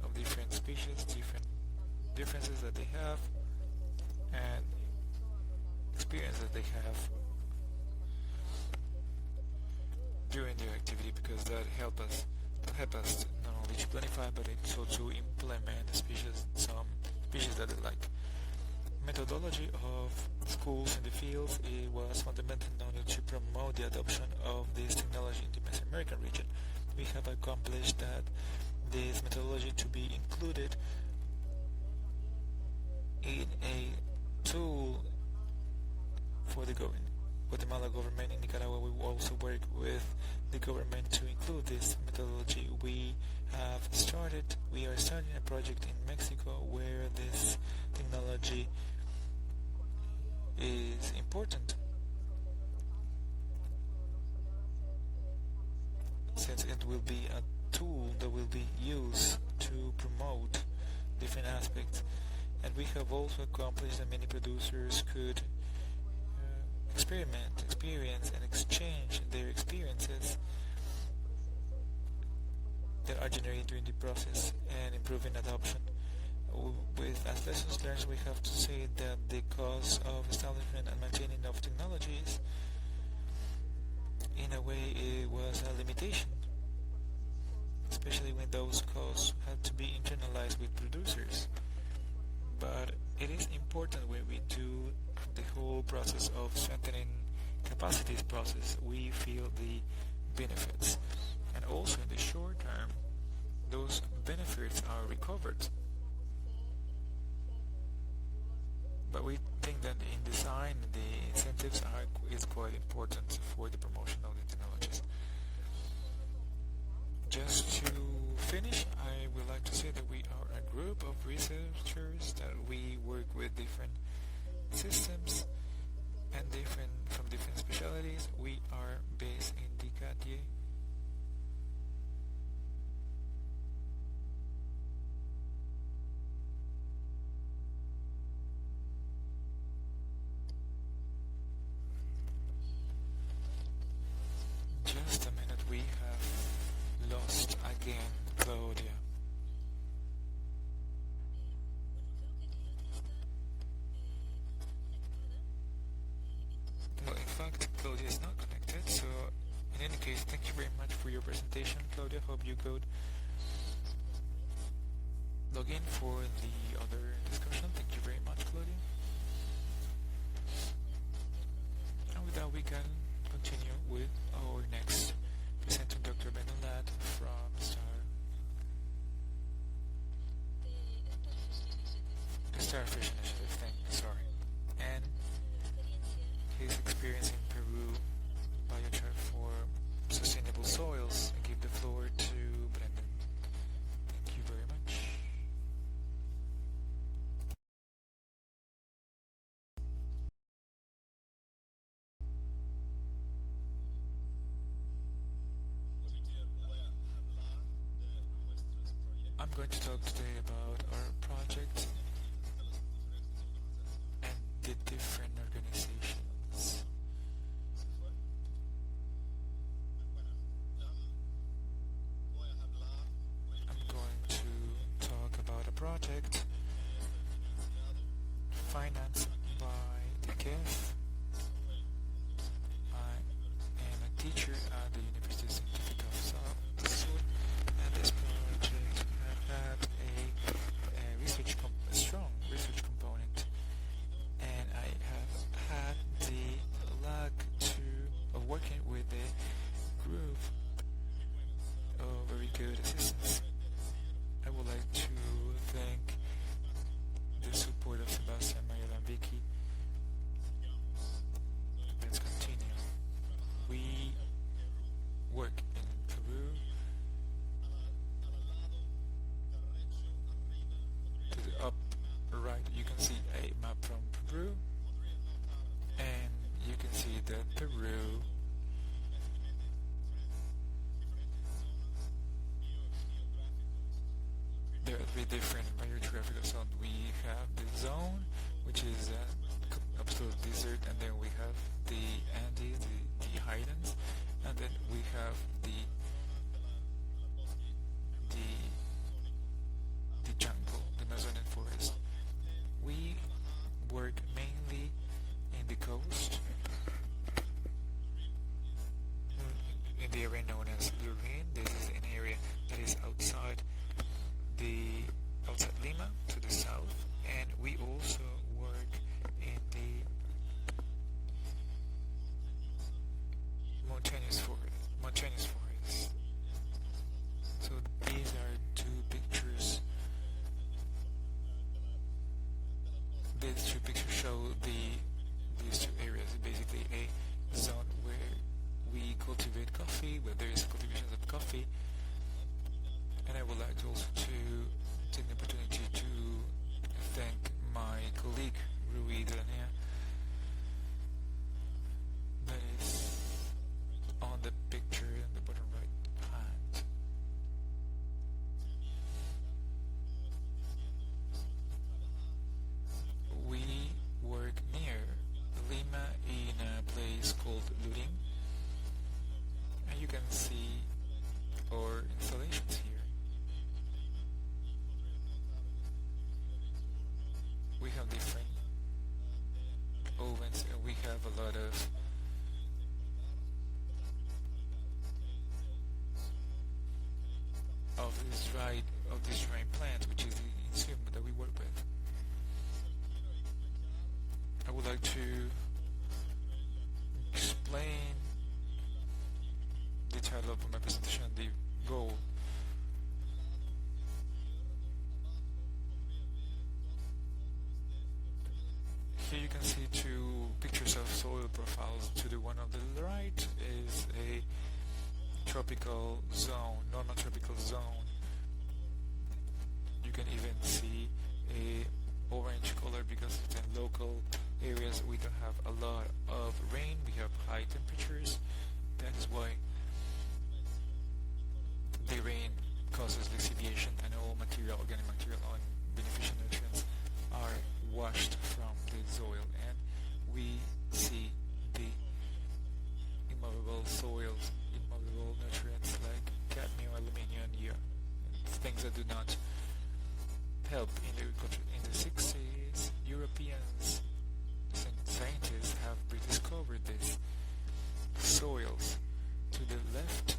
of different species, different differences that they have, and experience that they have during their activity, because that help us not only to planify but also to implement some species that they like. Methodology of schools in the fields, it was fundamental in order to promote the adoption of this technology in the Mesoamerican region. We have accomplished that this methodology to be included in a tool for the Guatemala government. In Nicaragua, we will also work with the government to include this methodology. We are starting a project in Mexico where this technology is important, since it will be a tool that will be used to promote different aspects. And we have also accomplished that many producers could experience and exchange their experiences that are generated during the process and improving adoption. As lessons learned, we have to say that the cost of establishment and maintaining of technologies, in a way, it was a limitation, especially when those costs had to be internalized with producers. But it is important when we do the whole process of strengthening capacities process, we feel the benefits. And also in the short term, those benefits are recovered. But we think that in design, the incentives is quite important for the promotion of the technologies. Just to finish, I would like to say that we are a group of researchers that we work with different systems and from different specialties. We are based in Dicatier. Just a minute, we have lost again Claudia. Well, in fact, Claudia is not connected, so in any case, thank you very much for your presentation, Claudia. Hope you could log in for the other discussion. Thank you very much, Claudia. And with that, we can continue with our next presenter, Dr. Benolat from Starfish Initiative, and his experience in Peru, biochar for sustainable soils. I give the floor to Brendan. Thank you very much. I'm going to talk today about our project and the different organizations. I'm going to talk about a project financed by the KEF. I am a teacher at the University Scientific of Sur, and this project had a research that Peru, there are three different biogeographical zones. We have the zone, which is absolute desert, and then we have the Andes, the highlands, and then we have the the jungle, the Amazonian forest. We work mainly in the coast, in the area known as Lorraine. This is an area that is outside Lima to the south, and we also work in the mountainous forest. So these are two pictures. These two pictures show these two areas. Basically, a zone where we cultivate coffee, where there is cultivations of coffee. And I would like also to take the opportunity to thank my colleague Rui Delanea, that is on the picture in the bottom right hand. We work near Lima in a place called Lurin, and you can see our installations here. We have different ovens, and we have a lot of these dried plants, which is the insuline that we work with. I would like to explain the title of my presentation, the goal. Here you can see two pictures of soil profiles. To the one on the right is a tropical zone, normal tropical zone. You can even see a orange color because in local areas we don't have a lot of rain, we have high temperatures. That is why the rain causes lixiviation, and all organic material and beneficial nutrients are washed from the soil, and we see the immovable soils, immovable nutrients like cadmium, aluminium, things that do not help in the agriculture. In the 60s, Europeans scientists have rediscovered these soils to the left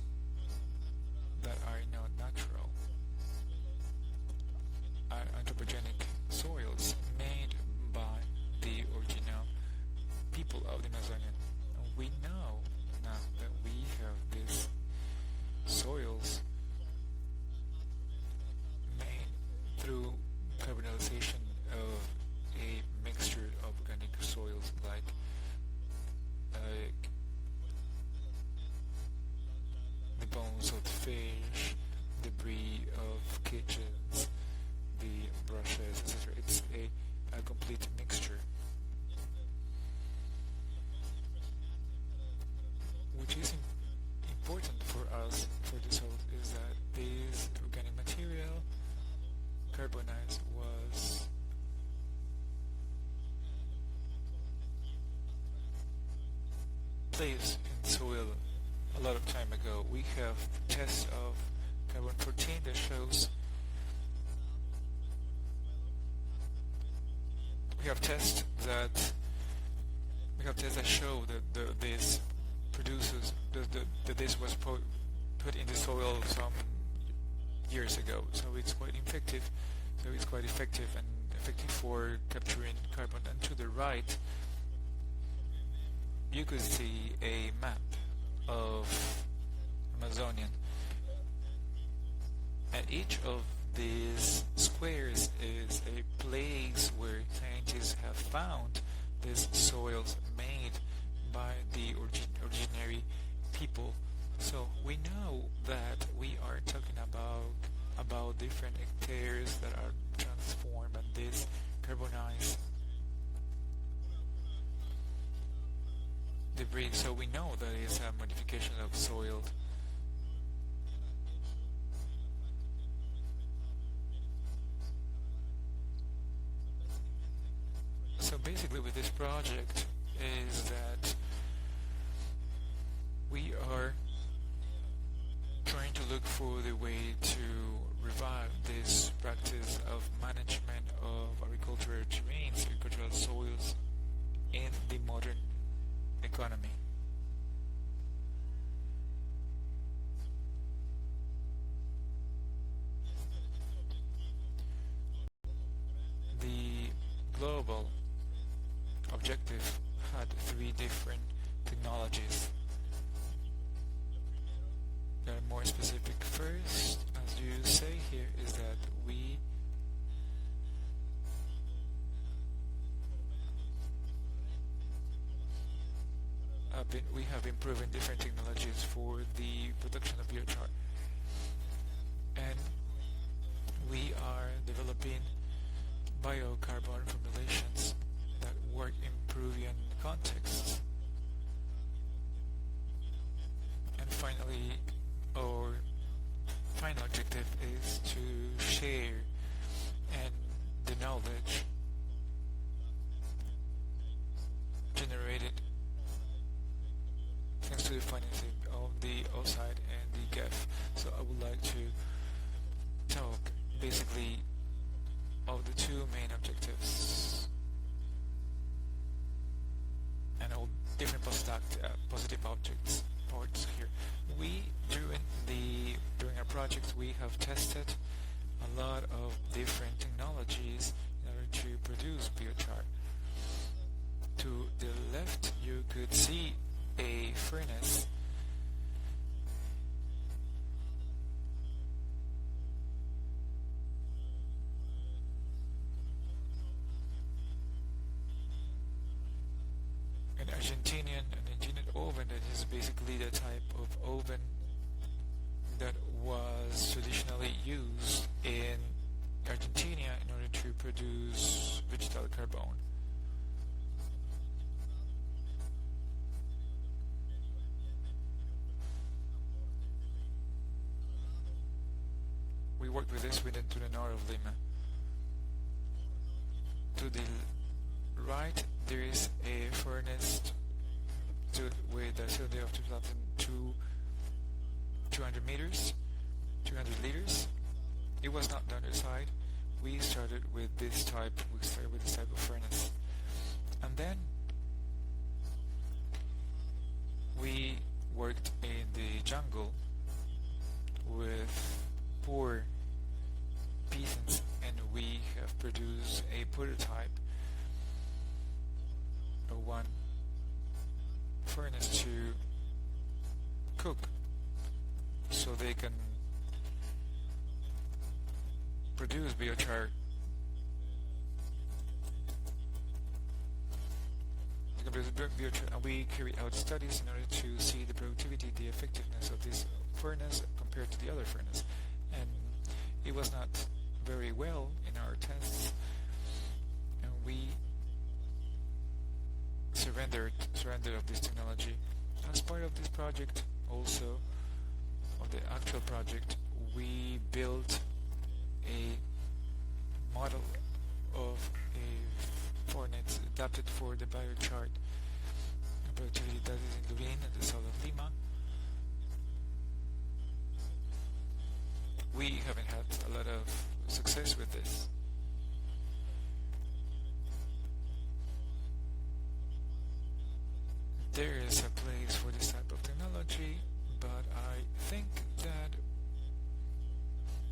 that are now natural, are anthropogenic soils made by the original people of the Amazonian. And we know now that we have these soils made through carbonization of a mixture of organic soils like the bones of fish, debris of kitchens, the brushes, etc. It's a complete mixture, which is important for us for the soil, is that this organic material carbonized was placed in soil a lot of time ago. We have tests of carbon-14 that shows we have tests that show that this produces that this was put in the soil some years ago. So it's quite effective. So it's quite effective and effective for capturing carbon. And to the right, you could see a map of Amazonian, and each of these squares is a place where scientists have found these soils made by the originary people. So we know that we are talking about different hectares that are transformed and this carbonized debris, so we know that it's a modification of soil. So basically with this project is that we are trying to look for the way to revive this practice of management of agricultural terrains, agricultural soils in the modern economy. The global objective had three different technologies that are more specific. First, as you say here, is that we have been improving different technologies for the production of biochar, and we are developing biocarbon formulations that work in Peruvian contexts. And finally, our final objective is to share and the knowledge generated thanks to the financing of the outside and the GEF. So I would like to talk basically of the two main objectives and all different positive objects parts here. During our project we have tested a lot of different technologies in order to produce biochar. To the left you could see a furnace an Argentinian oven that is basically the type of oven that was traditionally used in Argentina in order to produce vegetal carbon. We worked with this to the north of Lima. To the right there is a furnace with a cylinder of 200 meters, 200 liters. It was not the underside. We started with this type of furnace, and then we worked in the jungle with poor peasants, and we have produced a prototype of one furnace to cook so they can produce biochar. And we carried out studies in order to see the productivity, the effectiveness of this furnace compared to the other furnace, and it was not very well in our tests, and we surrendered of this technology. As part of this project, also of the actual project, we built a model of a furnace adapted for the biochar productivity that is in Lurin at the south of Lima. We haven't had a lot of success with this. There is a place for this type of technology, but I think that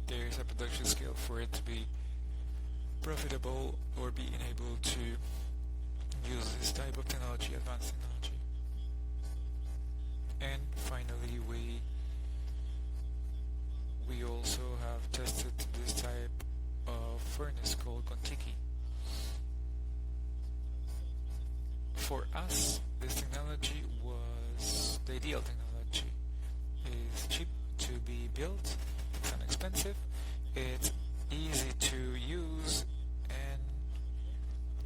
there is a production scale for it to be profitable or being able to use this type of technology, advanced technology. And finally, we also have tested this type of furnace called Contiki. For us, this technology was the ideal technology. It's cheap to be built, it's inexpensive, it's easy to use, and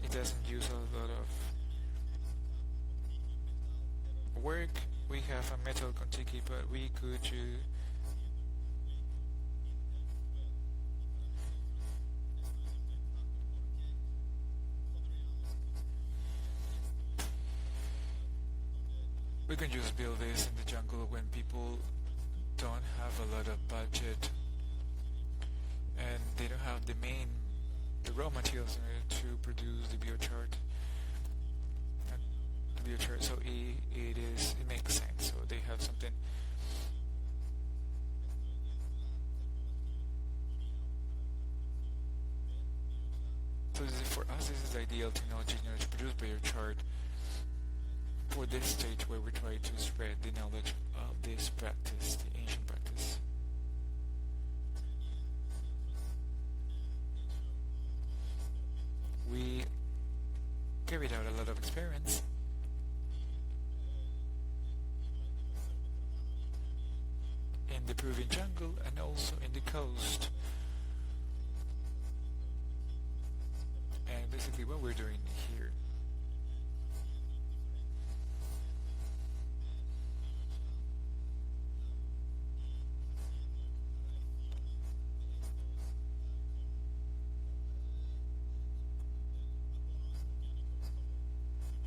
it doesn't use a lot of work. We have a metal contiki, but we could we can just build this in the jungle when people don't have a lot of budget and they don't have the raw materials in order to produce the biochart. So it makes sense. So they have something. So for us, this is ideal technology in order to produce biochart for this stage where we try to spread the knowledge of this practice, the ancient practice. We carried out a lot of experiments in the Peruvian jungle and also in the coast. And basically what we're doing here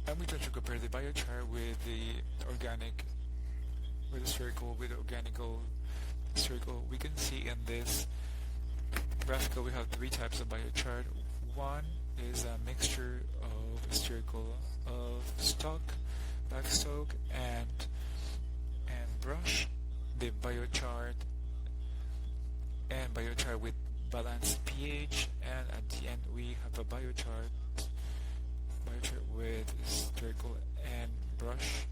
and we try to compare the biochar with the organic, with the spherical, with the organical spherical. We can see in this graphical we have three types of biochar. One is a mixture of spherical, of stock, backstock, and brush. The biochar with balanced pH, and at the end we have a biochar with spherical and brush,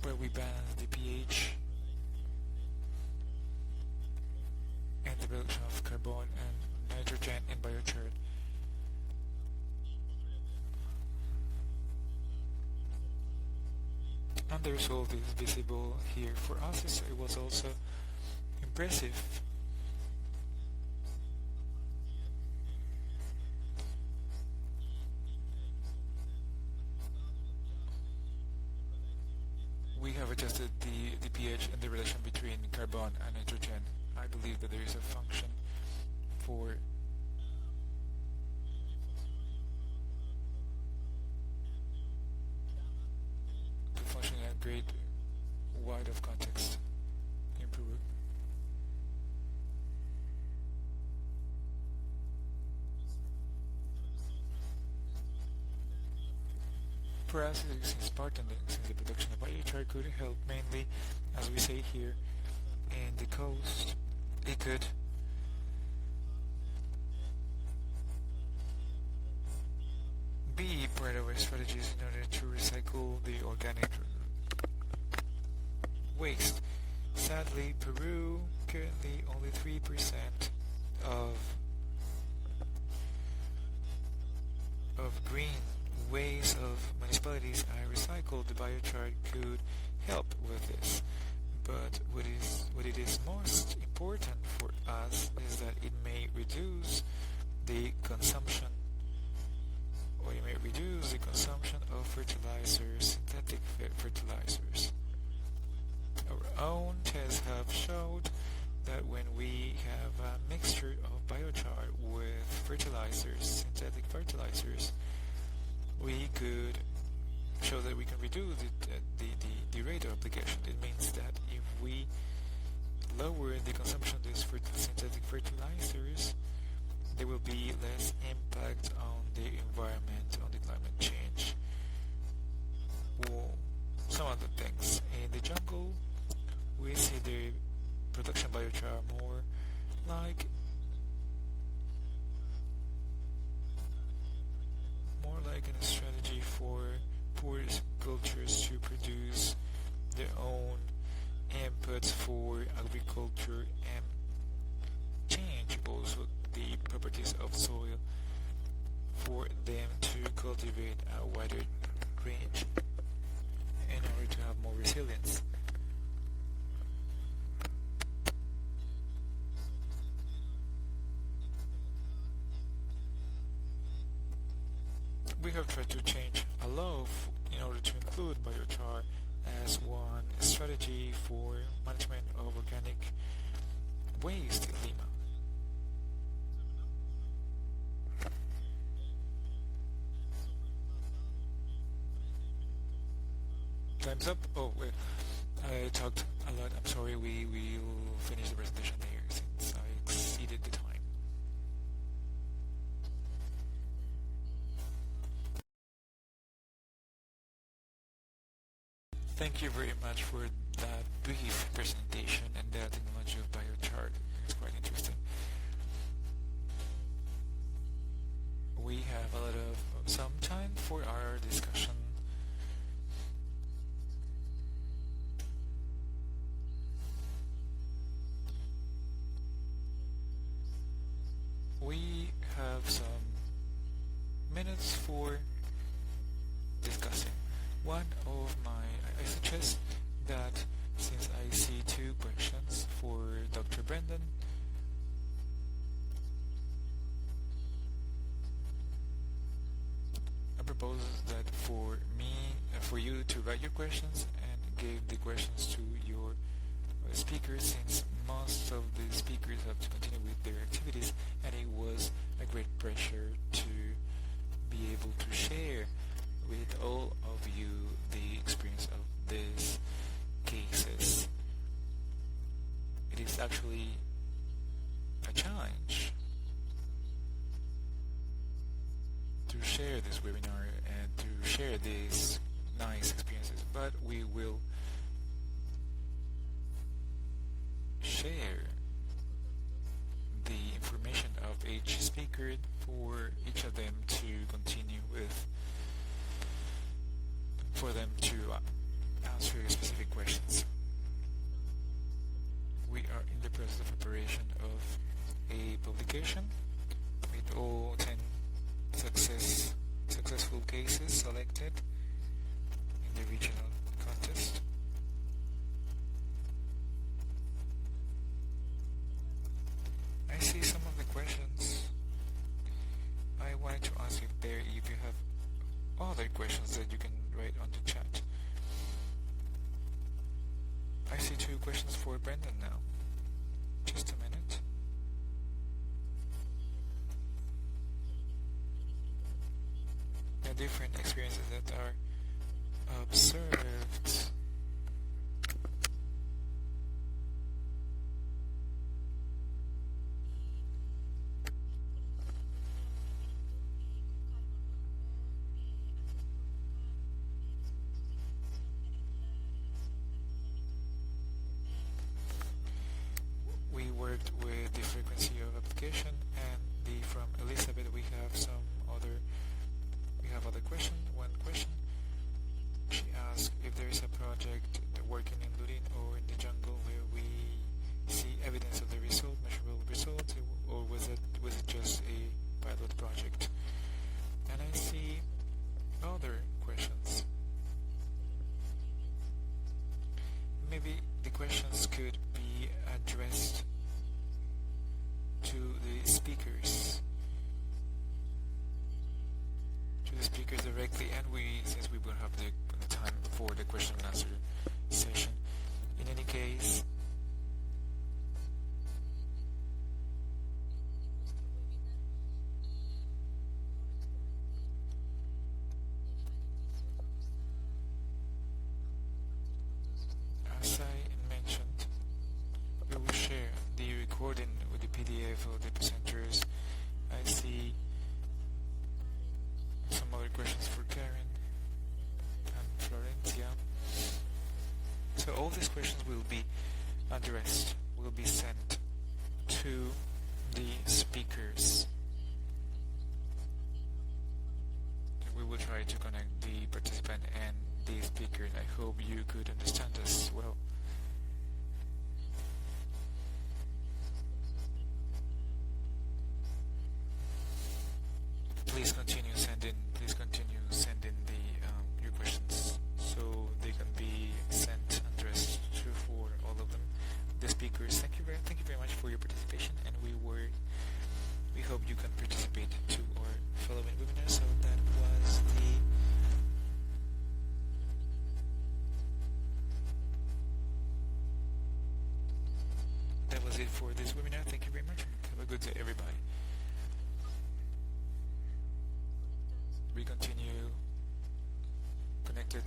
where we balance the pH and the production of carbon and nitrogen in biochar. And the result is visible here. For us, it was also impressive. We have adjusted the pH and the relation between carbon and nitrogen. I believe that there is a function for to function in a great wide of context in Peru. For us, since the production of biochar could help mainly, as we say here, in the coast, it could be part of our strategies in order to recycle the organic waste. Sadly, Peru currently only 3% of green waste of municipalities are recycled. The biochar could help with this, but what it is most important for us is that it may reduce the consumption, or it may reduce the consumption of fertilizers, synthetic fertilizers. Our own tests have showed that when we have a mixture of biochar with fertilizers, synthetic fertilizers, we could show that we can reduce the rate of application. It means that if we lower the consumption of these synthetic fertilizers, there will be less impact on the environment, on the climate change. Well, some other things. In the jungle, we see the production biochar more like a strategy for poor cultures to produce their own inputs for agriculture and change also the properties of soil for them to cultivate a wider range in order to have more resilience. we have tried to change a law in order to include biochar as one strategy for management of organic waste in Lima. Time's up. Oh, wait. I talked a lot. I'm sorry. We will finish the presentation there since I exceeded the time. Thank you very much for that brief presentation and the technology of biochar. It's quite interesting. We have a lot of some time for our discussion. We have some minutes for discussing. I suggest that since I see two questions for Dr. Brendan, I propose that for you to write your questions and give the questions to your speakers, since most of the speakers have to continue with their activities, and it was a great pressure to be able to share with all of you the experience of these cases. It is actually a challenge to share this webinar and to share these nice experiences, but we will share the information of each speaker for each of them to continue with, for them to answer specific questions. We are in the process of preparation of a publication with all 10 successful cases selected in the regional contest. I see some of the questions. I wanted to ask if you have other questions that you can write on the chat. I see two questions for Brendan now. Just a minute. The different experiences that are observed. We worked with the frequency of application, and from Elizabeth we have other question. One question. She asked if there is a project working in Lurin or in the jungle where we see evidence of the measurable results, or was it just a pilot project? And I see other questions. Maybe the questions could be addressed to the speakers directly, and since we will have the time for the question and answer session. In any case, as I mentioned, we will share the recording with the PDF of the presenters. I see some other questions for Karen and Florencia. So all these questions will be addressed, will be sent to the speakers. We will try to connect the participant and the speaker. I hope you could understand us well. Please continue sending your questions so they can be sent and addressed to for all of them. The speakers, thank you very much for your participation, and we hope you can participate to our following webinar. So that was for this webinar. Thank you very much. Have a good day, everybody. We continue connected